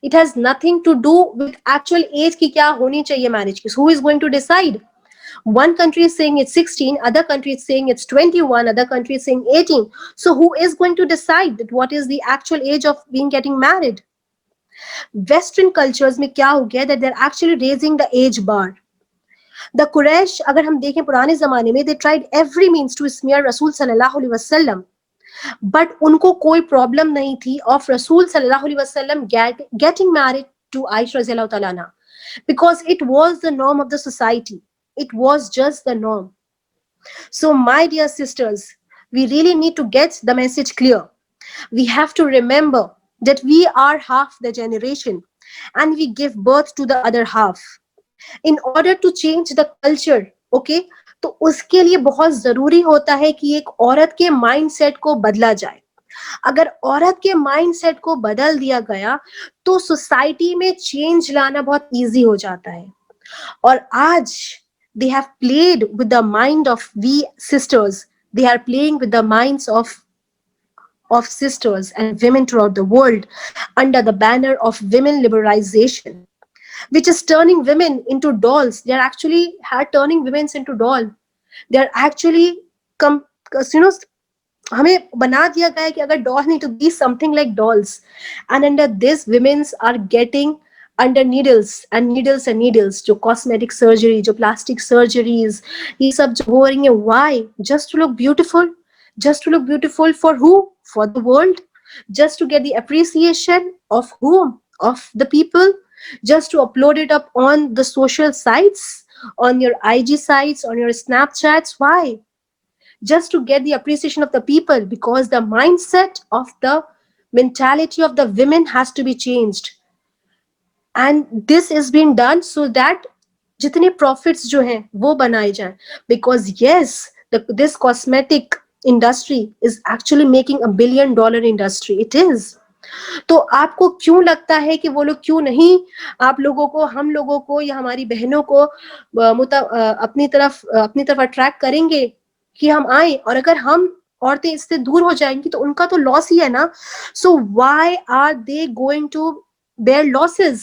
It has nothing to do with actual age की क्या होनी चाहिए marriage की. Who is going to decide? One country is saying it's 16, other country is saying it's 21, other country is saying 18. So who is going to decide that what is the actual age of getting married? Western cultures में क्या हो गया that they're actually raising the age bar. The Quraysh, अगर हम देखें पुराने जमाने में, they tried every means to smear रसूल सल्लल्लाहु अलैहि वसल्लम, but उनको कोई प्रॉब्लम नहीं थी of रसूल सल्लल्लाहु अलैहि वसल्लम getting married to Aisha रज़ियल्लाहु ताला अन्हा, because it was the norm of the society. It was just the norm. So, my dear sisters, we really need to get the message clear. We have to remember that we are half the generation and we give birth to the other half. In order to change the culture, okay, तो उसके लिए बहुत जरूरी होता है कि एक औरत के माइंडसेट को बदला जाए. अगर औरत के माइंडसेट को बदल दिया गया तो सोसाइटी में चेंज लाना बहुत इजी हो जाता है. और आज they have played with the mind of we sisters. They are playing with the minds of sisters and women throughout the world under the banner of women liberalization, which is turning women into dolls. They are actually turning women into doll. They are actually हमें बना दिया गया है कि अगर dolls need to be something like dolls, and under this women's are getting under needles and needles and needles, जो cosmetic surgery, जो plastic surgeries, ये सब जो हो रही है. Why? Just to look beautiful. Just to look beautiful for who? For the world. Just to get the appreciation of whom? Of the people. Just to upload it up on the social sites, on your IG sites, on your Snapchats. Why? Just to get the appreciation of the people, because the mindset of the mentality of the women has to be changed. and this is being done so that जितने profits जो हैं वो बनाए जाएं, because yes, this cosmetic industry is actually making $1 billion industry. It is. तो आपको क्यों लगता है कि वो लोग क्यों नहीं आप लोगों को, हम लोगों को या हमारी बहनों को अपनी तरफ अट्रैक्ट करेंगे कि हम आए, और अगर हम औरतें इससे दूर हो जाएंगी तो उनका तो लॉस ही है ना. So why are they going to bear losses?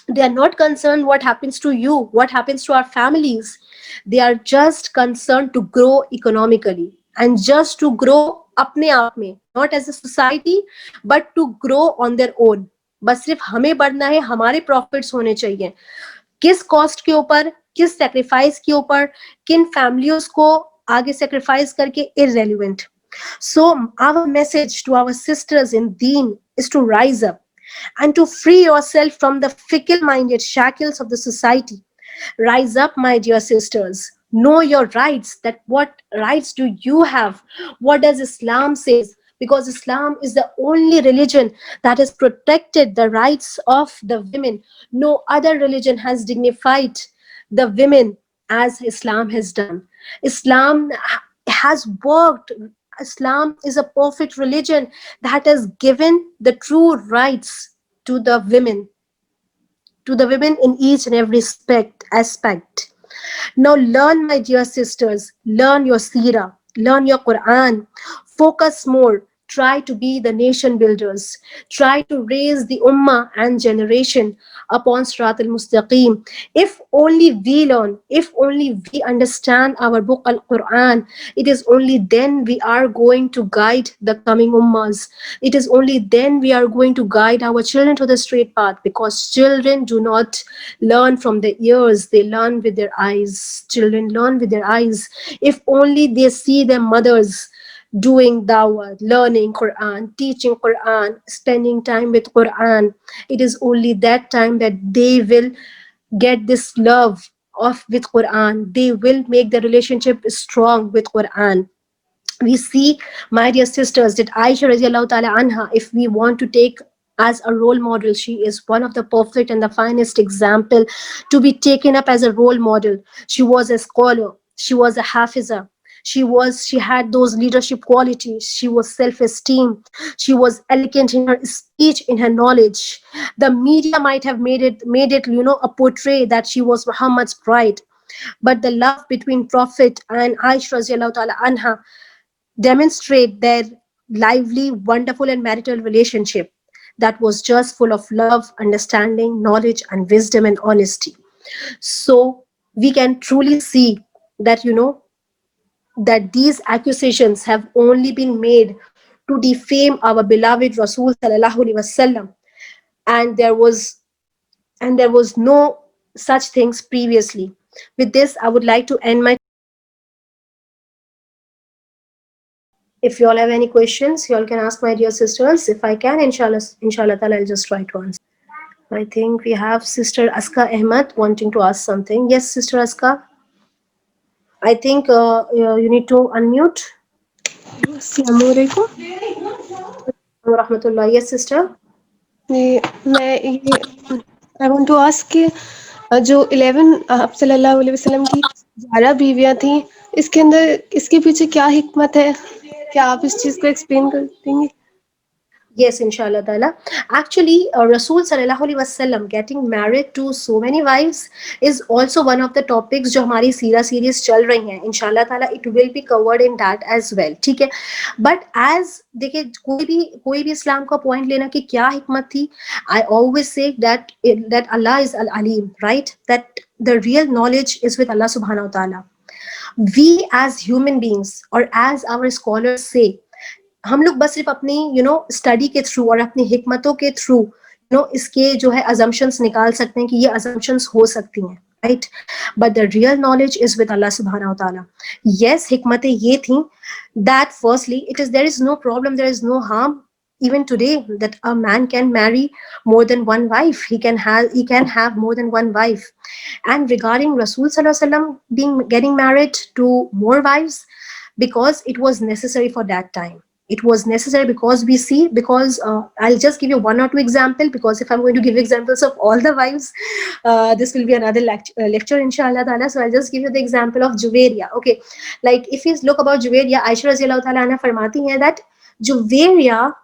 They are not concerned what happens to you, what happens to our families. They are just concerned to grow economically and just to grow अपने आप में, not as a society but to grow on their own. बस सिर्फ हमें बढ़ना है, हमारे profits होने चाहिए. किस कॉस्ट के ऊपर, किस सेक्रीफाइस के ऊपर, किन फैमिलीज को आगे सेक्रीफाइस करके, irrelevant. So our message to our sisters in Deen is to rise up and to free yourself from the fickle-minded shackles of the society. Rise up, my dear sisters. Know your rights. That what rights do you have? What does Islam says? Because Islam is the only religion that has protected the rights of the women. No other religion has dignified the women as Islam has done. Islam has worked. Islam is a perfect religion that has given the true rights to the women, in each and every aspect. Now learn, my dear sisters, learn your seerah, learn your Quran, focus more, try to be the nation builders, try to raise the ummah and generation upon Sirat al-Mustaqim. If only we learn, if only we understand our book Al-Quran, it is only then we are going to guide the coming ummahs. It is only then we are going to guide our children to the straight path, because children do not learn from their ears, they learn with their eyes. Children learn with their eyes. If only they see their mothers doing dawah, learning Quran, teaching Quran, spending time with Quran, it is only that time that they will get this love of with Quran. They will make the relationship strong with Quran. We see, my dear sisters, that Aisha radiallahu ta'ala anha, if we want to take as a role model, she is one of the perfect and the finest example to be taken up as a role model. She was a scholar, she was a hafiza, she had those leadership qualities, she was self-esteem, she was elegant in her speech, in her knowledge. The media might have made it a portray that she was Muhammad's bride, but the love between Prophet and Aisha radiallahu ta'ala anha demonstrate their lively, wonderful, and marital relationship that was just full of love, understanding, knowledge, and wisdom and honesty. So we can truly see that, that these accusations have only been made to defame our beloved Rasul sallallahu alaihi wasallam, and there was no such things previously. With this, I would like to end my. If you all have any questions, you all can ask my dear sisters. If I can, inshallah ta'ala, I'll just try to answer. I think we have Sister Aska Ahmad wanting to ask something. Yes, Sister Aska. I think you need to unmute.
अस्सलामुअलैकुम।
Rahmatullah. Yes, sister.
मैं ये I want to ask कि जो 11 आप सल्लल्लाहु अलैहि वसल्लम की 11 बीवियां थी, इसके अंदर इसके पीछे क्या हिकमत है? क्या आप इस चीज़ को एक्सप्लेन कर देंगे?
Yes, inshallah ta'ala. Actually, Rasul sallallahu alaihi wasallam getting married to so many wives is also one of the topics जो हमारी सीरा सीरीज चल रही हैं. Inshallah ta'ala, it will be covered in that as well. ठीक है. But as देखिए, कोई भी इस्लाम का पॉइंट लेना कि क्या हिकमत थी, I always say that Allah is al-alim, right? That the real knowledge is with Allah subhanahu wa ta'ala. We as human beings, or as our scholars say, हम लोग बस सिर्फ अपनी स्टडी के थ्रू और अपनी हिकमतों के थ्रू इसके जो है assumptions निकाल सकते हैं कि ये assumptions हो सकती हैं, right? But the real knowledge is with Allah subhanahu wa ta'ala. Yes, हिकमतें ये थी that firstly there is no problem, there is no harm even today that a man can marry more than one wife. He can have more than one wife. And regarding Rasul sallallahu alaihi wasallam getting married to more wives, because it was necessary for that time. It was necessary because we see, because I'll just give you one or two example, because if I'm going to give examples of all the wives, this will be another lecture inshallah ta'ala. So I'll just give you the example of Juwairiya. Okay, like if you look about Juwairiya, Aisha radhiyallahu ta'ala anha farmati hai that Juwairiya,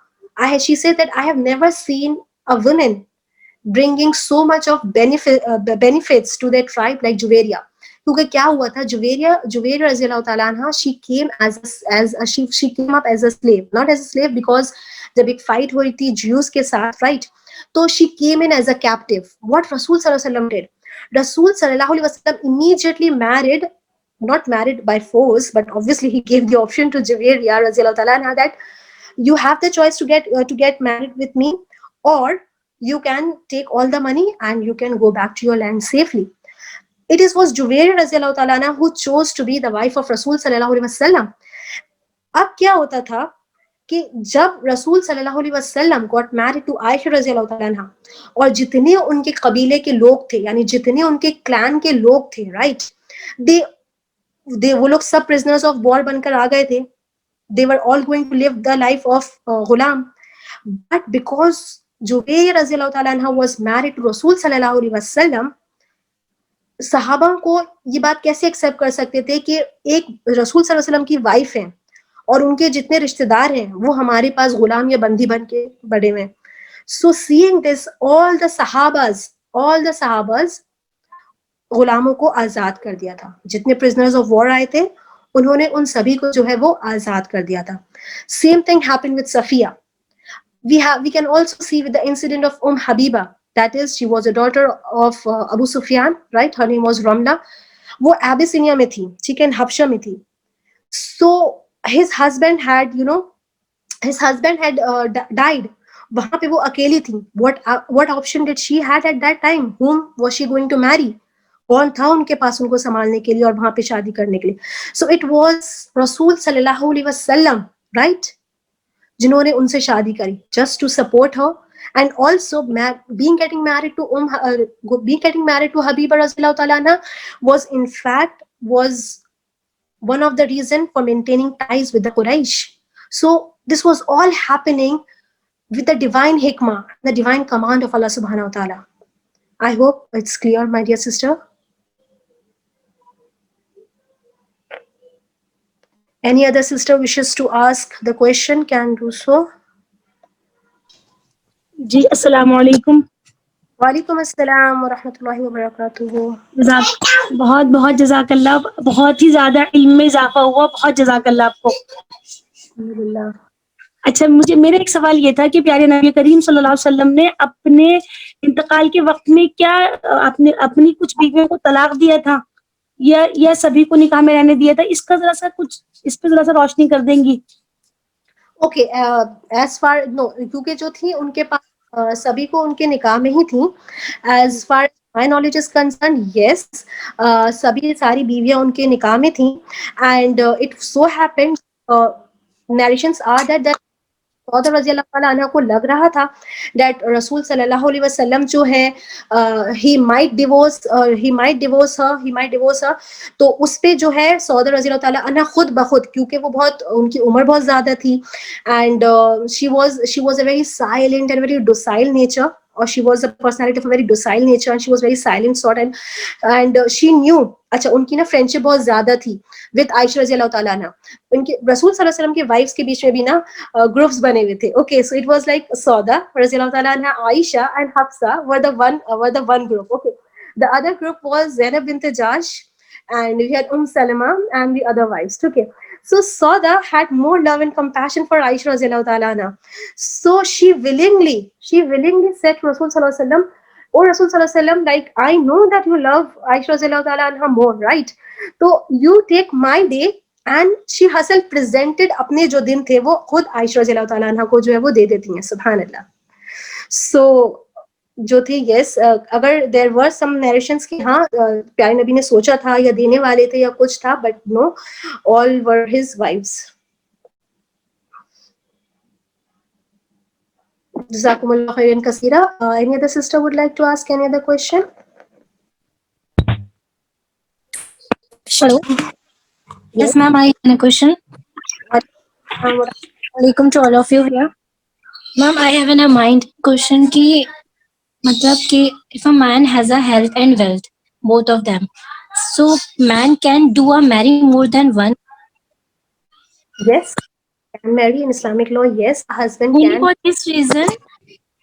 she said that I have never seen a woman bringing so much of benefits to their tribe like Juwairiya. क्योंकि क्या हुआ था, जुवेरिया रज़ी अल्लाह ताला अन्हा, she came she came up as a slave, not as a slave because जब एक fight हो रही थी Jews के साथ, right? तो she came in as a captive. What Rasul sallallahu alaihi wasallam did? Rasul sallallahu alaihi wasallam immediately married, not married by force, but obviously he gave the option to Juwairiya rज़ी अल्लाह ताला अन्हा that you have the choice to get married with me, or you can take all the money and you can go back to your land safely. It was Juwairiya रज़ियल्लाहु ताला अन्हा who chose to be the wife of Rasul सल्लल्लाहु अलैहि वसल्लम. अब क्या होता था कि जब रसूल सल्लल्लाहु अलैहि वसल्लम got married to आयशा रज़ियल्लाहु ताला अन्हा, और जितने उनके कबीले के लोग थे, यानी जितने उनके क्लैन के लोग थे, राइट, दे वो लोग सब prisoners of war बनकर आ गए थे. They were all going to live the life of ghulam. But because Juwairiya रज़ियल्लाहु ताला अन्हा was married to रसूल सल्लल्लाहु अलैहि वसल्लम, सहाबा को ये बात कैसे एक्सेप्ट कर सकते थे कि एक रसूल सल्लल्लाहु अलैहि वसल्लम की वाइफ है और उनके जितने रिश्तेदार हैं वो हमारे पास गुलाम या बंदी बन के बड़े हुए. So seeing this, all the सहाबाज गुलामों को आजाद कर दिया था. जितने प्रिजनर्स ऑफ वॉर आए थे उन्होंने उन सभी को जो है वो आजाद कर दिया था. Same thing happened with Safia. We can also see with the incident of Habiba. That is, she was a daughter of Abu Sufyan, right? Her name was Ramla. वो Abyssinia में थी, ठीक है, हबशा में थी. So his husband had died. वहाँ पे वो अकेली थी. What option did she had at that time? Whom was she going to marry? कौन था उनके पास उनको संभालने के लिए और वहाँ पे शादी करने के लिए? So it was Rasul सल्लल्लाहु अलैहि वसल्लम, right? जिन्होंने उनसे शादी करी just to support her. And also getting married to Habiba radhiyallahu ta'ala anha was in fact one of the reason for maintaining ties with the Quraysh. So this was all happening with the divine hikmah, the divine command of Allah subhanahu wa ta'ala. I hope it's clear, my dear sister. Any other sister wishes to ask the question can do so.
जी अस्सलाम वालेकुम.
वालेकुम अस्सलाम व रहमतुल्लाहि व बरकातुहू.
बहुत बहुत जज़ाकल्लाह. बहुत ही ज़्यादा इल्म में इजाफा हुआ. बहुत जज़ाकल्लाह आपको.
अल्हम्दुलिल्लाह.
अच्छा, मेरा एक सवाल ये था कि प्यारे नबी करीम सल्लल्लाहु अलैहि वसल्लम ने अपने इंतकाल के वक्त में क्या अपनी कुछ बीवियों को तलाक दिया था या सभी को निकाह में रहने दिया था? इस पे जरा सा रोशनी कर देंगी?
ओके, एज फार नो, क्योंकि जो थी उनके पास सभी को उनके निकाह में ही थी. As far my knowledge is concerned, yes, सारी बीवियां उनके निकाह में थी. And it so happened, narrations are that Sauda रज़ियल्लाहु ताला अन्हा को लग रहा था दैट रसूल सल्लल्लाहु अलैहि वसल्लम जो है he might divorce her. तो उस पे जो है सौदा रज़ियल्लाहु ताला अन्हा खुद बखुद, क्योंकि वो बहुत, उनकी उम्र बहुत ज्यादा थी, and she was a very silent and very docile nature, or she was a personality of a very docile nature, and she was very silent sort, and she knew. अच्छा, उनकी ना फ्रेंडशिप बहुत ज्यादा थी विद आयशा रज़ियल्लाहु ताला अन्हा. उनके रसूल सल्लल्लाहु अलैहि वसल्लम के वाइफ्स के बीच में भी ना ग्रुप्स बने हुए थे. Okay, so it was like सौदा रज़ियल्लाहु ताला अन्हा, Ayesha and Hafsa were the one group. Okay, the other group was Zainab bint Jahsh, and we had Salama and the other wives. Okay, so Sauda had more love and compassion for Aisha radiallahu ta'ala anha. So she willingly said to Rasul sallallahu alaihi wasallam, "Oh Rasul sallallahu alaihi wasallam, like I know that you love Aisha radiallahu ta'ala anha more, right? So you take my day." And she herself presented अपने जो दिन थे वो खुद आयशा रज़ियल्लाहु ताला अन्हा को जो है वो दे देती हैं. सुभान अल्लाह. So जो थे, यस, अगर देयर वर सम नरेशंस कि हाँ प्यारे नबी ने सोचा था या देने वाले थे या कुछ था, but no, all were his wives. जज़ाकुमुल्लाह खैरन कसीरा. Any other sister would like to ask any other question?
Hello. Yes, ma'am, I have a question.
Alaikum to all of you here. Ma'am, I have in a mind question कि मतलब कि if a man has a health and wealth, both of them, so man can do a marry more than one.
Yes, can marry in Islamic law. Yes, a husband
Only
can.
for this reason.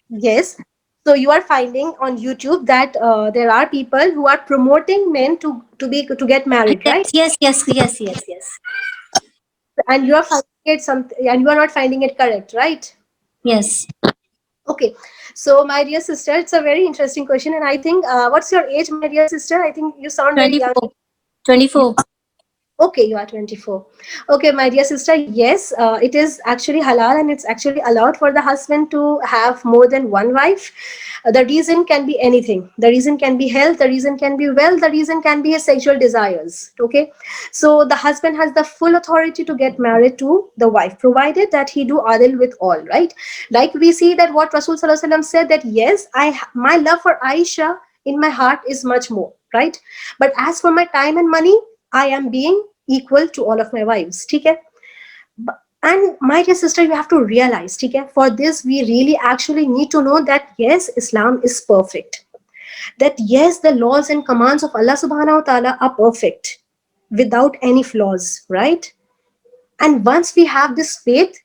Yes. So you are finding on YouTube that there are people who are promoting men to get married, right?
Yes.
And you are finding it something, and you are not finding it correct, right?
Yes.
Okay. So my dear sister, it's a very interesting question, and I think, what's your age, my dear sister? I think you sound very young.
24. 24.
Okay, you are 24. Okay, my dear sister, yes, it is actually halal and it's actually allowed for the husband to have more than one wife. The reason can be anything. The reason can be health, the reason can be wealth, the reason can be his sexual desires. Okay, so the husband has the full authority to get married to the wife, provided that he do adil with all, right? Like we see that what Rasul Sallallahu Alaihi Wasallam said that yes, my love for Aisha in my heart is much more, right? But as for my time and money, I am being equal to all of my wives. Okay? And my dear sister, you have to realize, okay, for this, we really actually need to know that yes, Islam is perfect. That yes, the laws and commands of Allah subhanahu wa ta'ala are perfect without any flaws, right? And once we have this faith,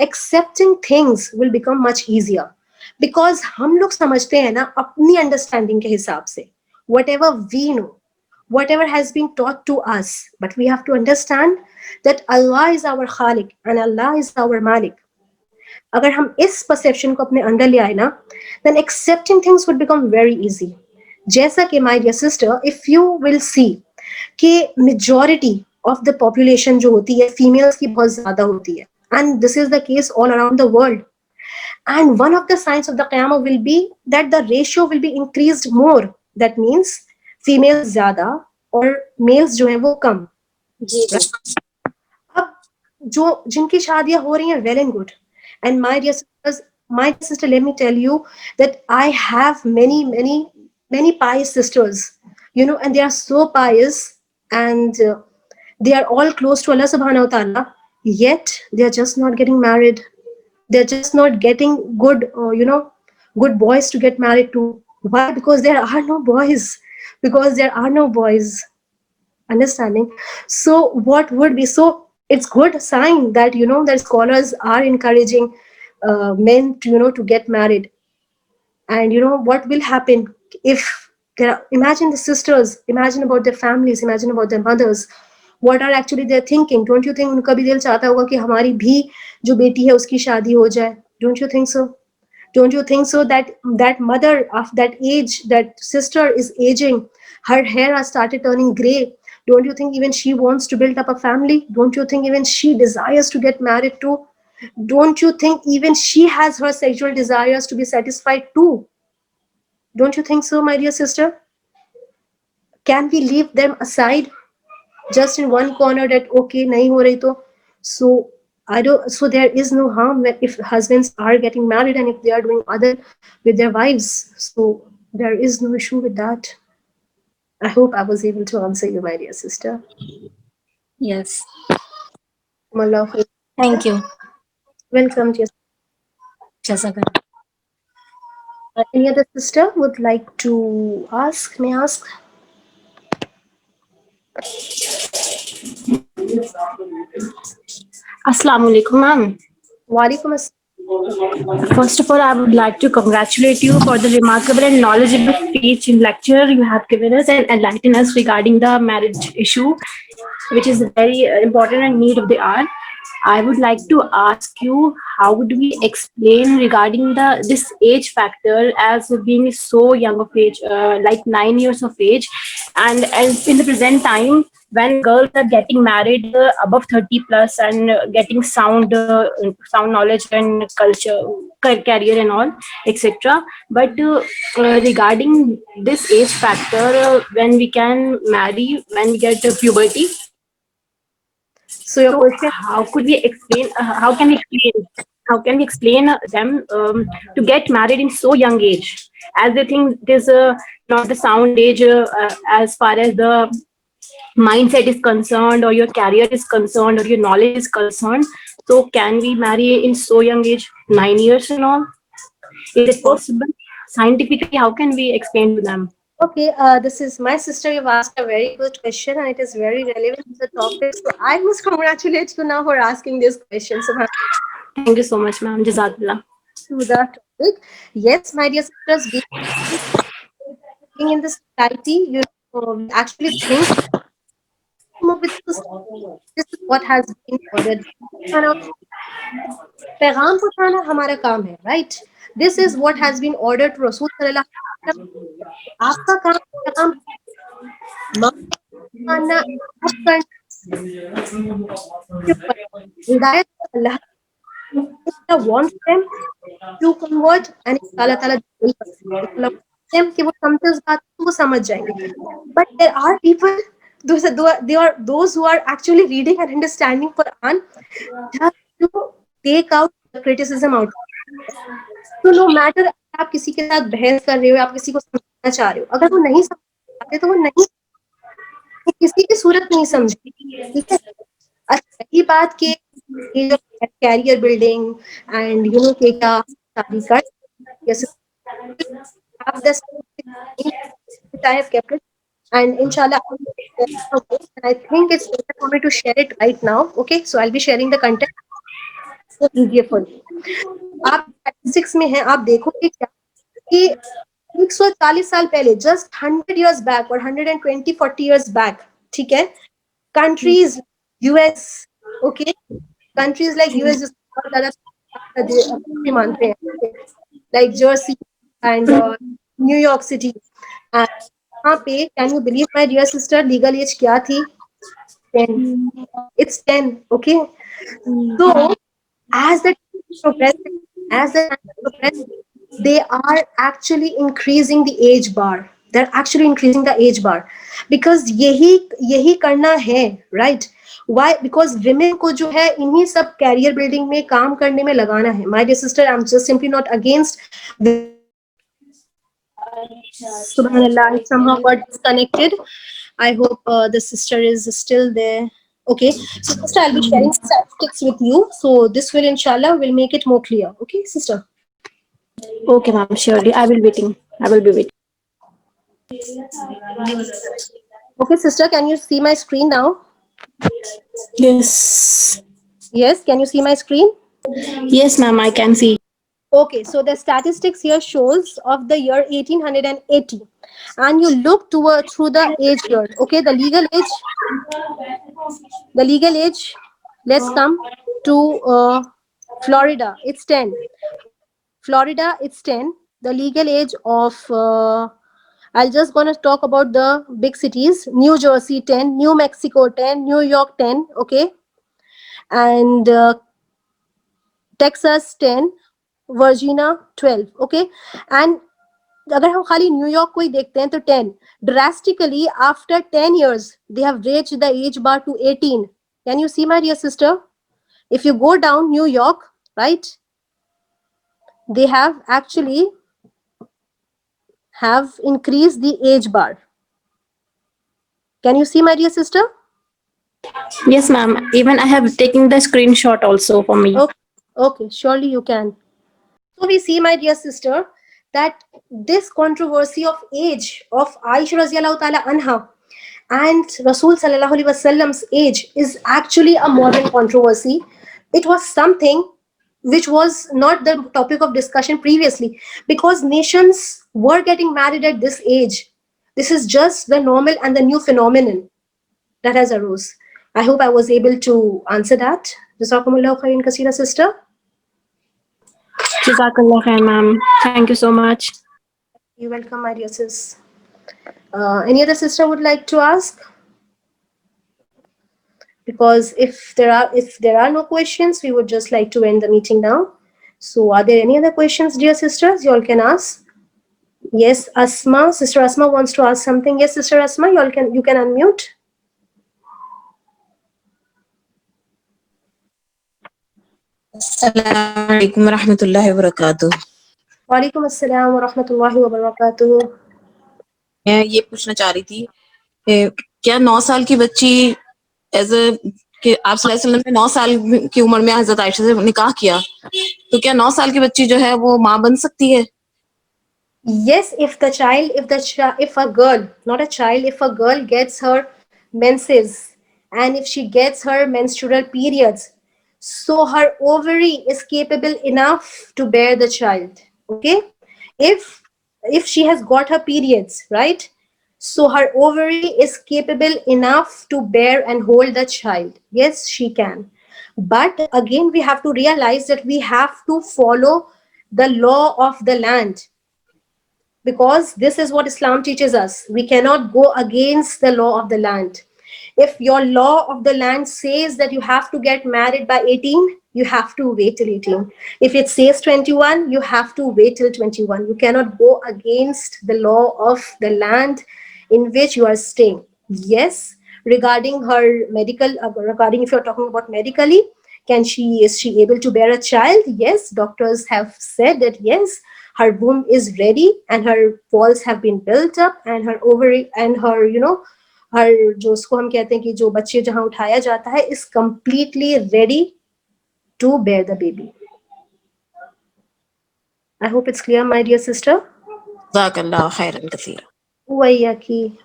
accepting things will become much easier. Because हम लोग समझते हैं ना अपनी understanding के हिसाब से, whatever we know, whatever has been taught to us, but we have to understand that Allah is our Khalik and Allah is our Malik. अगर हम इस perception को अपने अंदर ले आए ना, then accepting things would become very easy. जैसा कि my dear sister, if you will see कि majority of the population जो होती है females की बहुत ज़्यादा होती है, and this is the case all around the world. And one of the signs of the Qiyamah will be that the ratio will be increased more. That means females ज़्यादा और males जो हैं वो कम.
जी जी.
अब जो जिनकी शादियां हो रही हैं, well and good. And my dear sisters, my dear sister, let me tell you that I have many pious sisters, you know, and they are so pious, and they are all close to Allah subhanahu wa ta'ala, yet they are just not getting married. They're just not getting good, good boys to get married to. Why? Because there are no boys. Because there are no boys. Understanding? So what would be, so it's good sign that, you know, that scholars are encouraging men to, you know, to get married. And you know what will happen if there are, imagine the sisters, imagine about their families, imagine about their mothers, what are actually they thinking. Don't you think उनका भी दिल चाहता होगा कि हमारी भी जो बेटी है उसकी शादी हो जाए? Don't you think so? Don't you think so that that mother of that age, that sister is aging, her hair has started turning gray? Don't you think even she wants to build up a family? Don't you think even she desires to get married too? Don't you think even she has her sexual desires to be satisfied too? Don't you think so, my dear sister? Can we leave them aside just in one corner that okay, nahi ho rahi to? So I don't. So there is no harm if husbands are getting married and if they are doing other with their wives. So there is no issue with that. I hope I was able to answer you, my dear sister.
Yes.
Mallah khair.
Thank you.
Welcome, dear.
Jazakallah.
Any other sister would like to ask? May I ask?
Assalamu alaikum, ma'am.
Walaikum assalam.
First of all, I would like to congratulate you for the remarkable and knowledgeable speech and lecture you have given us and enlighten us regarding the marriage issue, which is very important and need of the hour. I would like to ask you, how would we explain regarding this age factor as being so young of age, like 9 years of age, and as in the present time when girls are getting married above 30 plus and getting sound knowledge and culture, career and all, etc. But regarding this age factor, when we can marry, when we get puberty.
So your question?
How could we explain? How can we explain them to get married in so young age, as they think it is not the sound age as far as the mindset is concerned, or your career is concerned, or your knowledge is concerned.
So can we marry in so young age, 9 years and all? Is it possible? Scientifically, how can we explain to them?
Okay, this is my sister. You've asked a very good question, and it is very relevant to the topic. So I must congratulate you now for asking this question. So
Thank you so much, ma'am. Jazakallah.
to the topic, yes, my dear sisters, being in this society, we actually think more with society. This is what has been ordered. पैगाम पहुंचाना हमारा काम है, right? This is what has been ordered to Rasul sallallahu alaihi wasallam. आपका काम पैगाम मानना, आप करना, हिदायत अल्लाह wants them to convert, and Allah Ta'ala will convert. If Allah wants them कि वो समझे उस बात को, वो समझ जाएंगे. But there are people, those who are actually reading and understanding Quran just to take out the criticism out. So no matter आप किसी के साथ बहस कर रहे हो, आप किसी को समझना चाह रहे हो, अगर वो नहीं समझ पाते तो वो नहीं, वो किसी की सूरत नहीं समझे, ठीक है? अच्छा, रही बात कि ये जो कैरियर बिल्डिंग एंड कि क्या शादी कर, जैसे आप 10 which I have kept it, and inshallah I think it's better for me to share it right now. Okay, so I'll be sharing the content so easier for you. आप statistics में हैं, आप देखोगे क्या कि 140 साल पहले, just 100 years back or 120-40 years back, ठीक है, countries US, okay, countries like US जिसको बहुत ज़्यादा मानते हैं, like Jersey and New York City, and वहाँ पे, can you believe my dear sister, legal age क्या थी? 10. It's 10, okay? So as the time progresses, they are actually increasing the age bar. They're actually increasing the age bar because यही करना है, right? Why? Because women को जो है इन्हीं सब career building में काम करने में लगाना है. My dear sister, I'm just simply not against. Subhanallah, I somehow got disconnected. I hope the sister is still there. Okay, so sister, I'll be sharing statistics with you. So this will, inshallah, will make it more clear. Okay, sister.
Okay, ma'am. Surely, I will waiting. I will be waiting.
Okay, sister, can you see my screen now?
Yes.
Yes, can you see my screen?
Yes, ma'am. I can see.
Okay, so the statistics here shows of the year 1880, and you look through the age here. Okay, the legal age. Let's come to Florida. It's 10. Florida, it's 10. The legal age of I'll just gonna talk about the big cities. New Jersey 10, New Mexico 10, New York 10. Okay, and Texas 10, Virginia 12. Okay, and अगर हम खाली New York को ही देखते हैं तो 10. Drastically, after 10 years, they have reached the age bar to 18. Can you see, my dear sister? If you go down New York, right, they have actually increased the age bar. Can you see, my dear sister?
Yes, ma'am. Even I have taken the screenshot also for me.
Okay, surely you can. So we see, my dear sister, that this controversy of age of Aisha Radhiyallahu Ta'ala Anha and Rasul Sallallahu Alaihi Wasallam's age is actually a modern controversy. It was something which was not the topic of discussion previously because nations were getting married at this age. This is just the normal and the new phenomenon that has arose. I hope I was able to answer that. Jazakumullahu khairan kaseera, sister.
Jazakallah khair, ma'am. Thank you so much.
You're welcome, my dear sis. Any other sister would like to ask? Because if there are no questions, we would just like to end the meeting now. So are there any other questions, dear sisters? You all can ask. Yes, Asma, sister Asma wants to ask something. Yes, sister Asma, you can unmute.
Assalamu alaikum warahmatullahi wabarakatuh.
वालेकुम अस्सलाम व रहमतुल्लाहि व बरकातुहू।
मैं ये पूछना चाह रही थी क्या 9 साल की बच्ची एज अ कि आप सल्लल्लाहु अलैहि वसल्लम ने 9 साल की उम्र में हजरत आयशा से निकाह किया, तो क्या 9 साल की बच्ची जो है वो माँ बन सकती है?
Yes, if a girl, not a child, if a girl gets her menses and if she gets her menstrual periods, so her ovary is capable enough to bear the child. Okay, if she has got her periods, right? So her ovary is capable enough to bear and hold the child. Yes, she can. But again, we have to realize that we have to follow the law of the land, because this is what Islam teaches us. We cannot go against the law of the land. If your law of the land says that you have to get married by 18, you have to wait till 18. If it says 21, you have to wait till 21. You cannot go against the law of the land in which you are staying. Yes, regarding her medical, regarding if you're talking about medically, is she able to bear a child? Yes, doctors have said that yes, her womb is ready and her walls have been built up and her ovary and her, her जो उसको हम कहते हैं कि जो बच्चे जहां उठाया जाता है is completely ready to bear the baby. I hope it's clear, my dear sister.
जज़ाकल्लाहु खैरन कसीरा।
Wayyaki.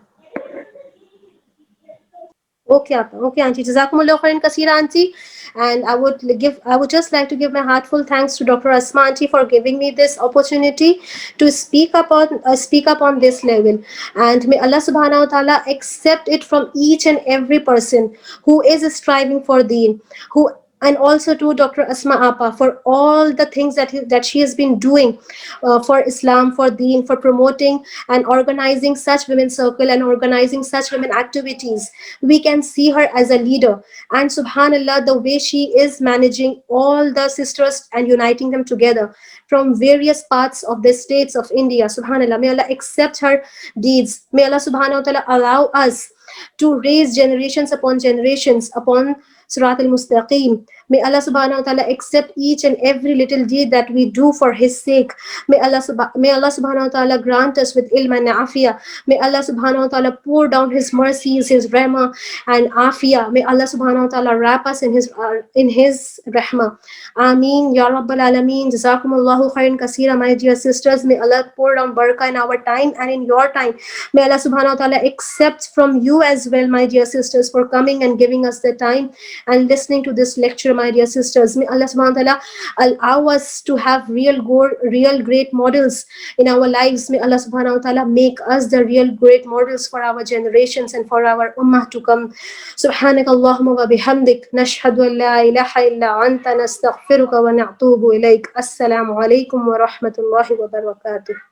Okay, Auntie. Jazakumullah khairan kaseera, Auntie. And I would just like to give my heartful thanks to Dr. Asma Auntie for giving me this opportunity to speak up on this level. And may Allah subhanahu wa ta'ala accept it from each and every person who is striving for deen, and also to Dr. Asma Appa for all the things that she has been doing for Islam, for deen, for promoting and organizing such women's circle and organizing such women activities. We can see her as a leader, and subhanallah, the way she is managing all the sisters and uniting them together from various parts of the states of India. Subhanallah, may Allah accept her deeds. May Allah subhanahu wa ta'ala allow us to raise generations upon generations upon Surat al-Mustaqim. May Allah subhanahu wa ta'ala accept each and every little deed that we do for His sake. May Allah subhanahu wa ta'ala grant us with ilm and afiyah. May Allah subhanahu wa ta'ala pour down His mercies, His rahmah and afiyah. May Allah subhanahu wa ta'ala wrap us in His rahmah. Ameen. Ya Rabbal Alameen. Jazakumullahu khairan kaseera, my dear sisters. May Allah pour down barakah in our time and in your time. May Allah subhanahu wa ta'ala accept from you as well, my dear sisters, for coming and giving us the time and listening to this lecture, my dear sisters. May Allah subhanahu wa ta'ala allow us to have real great models in our lives. May Allah subhanahu wa ta'ala make us the real great models for our generations and for our ummah to come. Subhanak Allahumma wa bihamdik, nashhadu an la ilaha illa anta, nastaghfiruka wa natubu ilayk. Assalamu alaikum wa rahmatullahi wa barakatuh.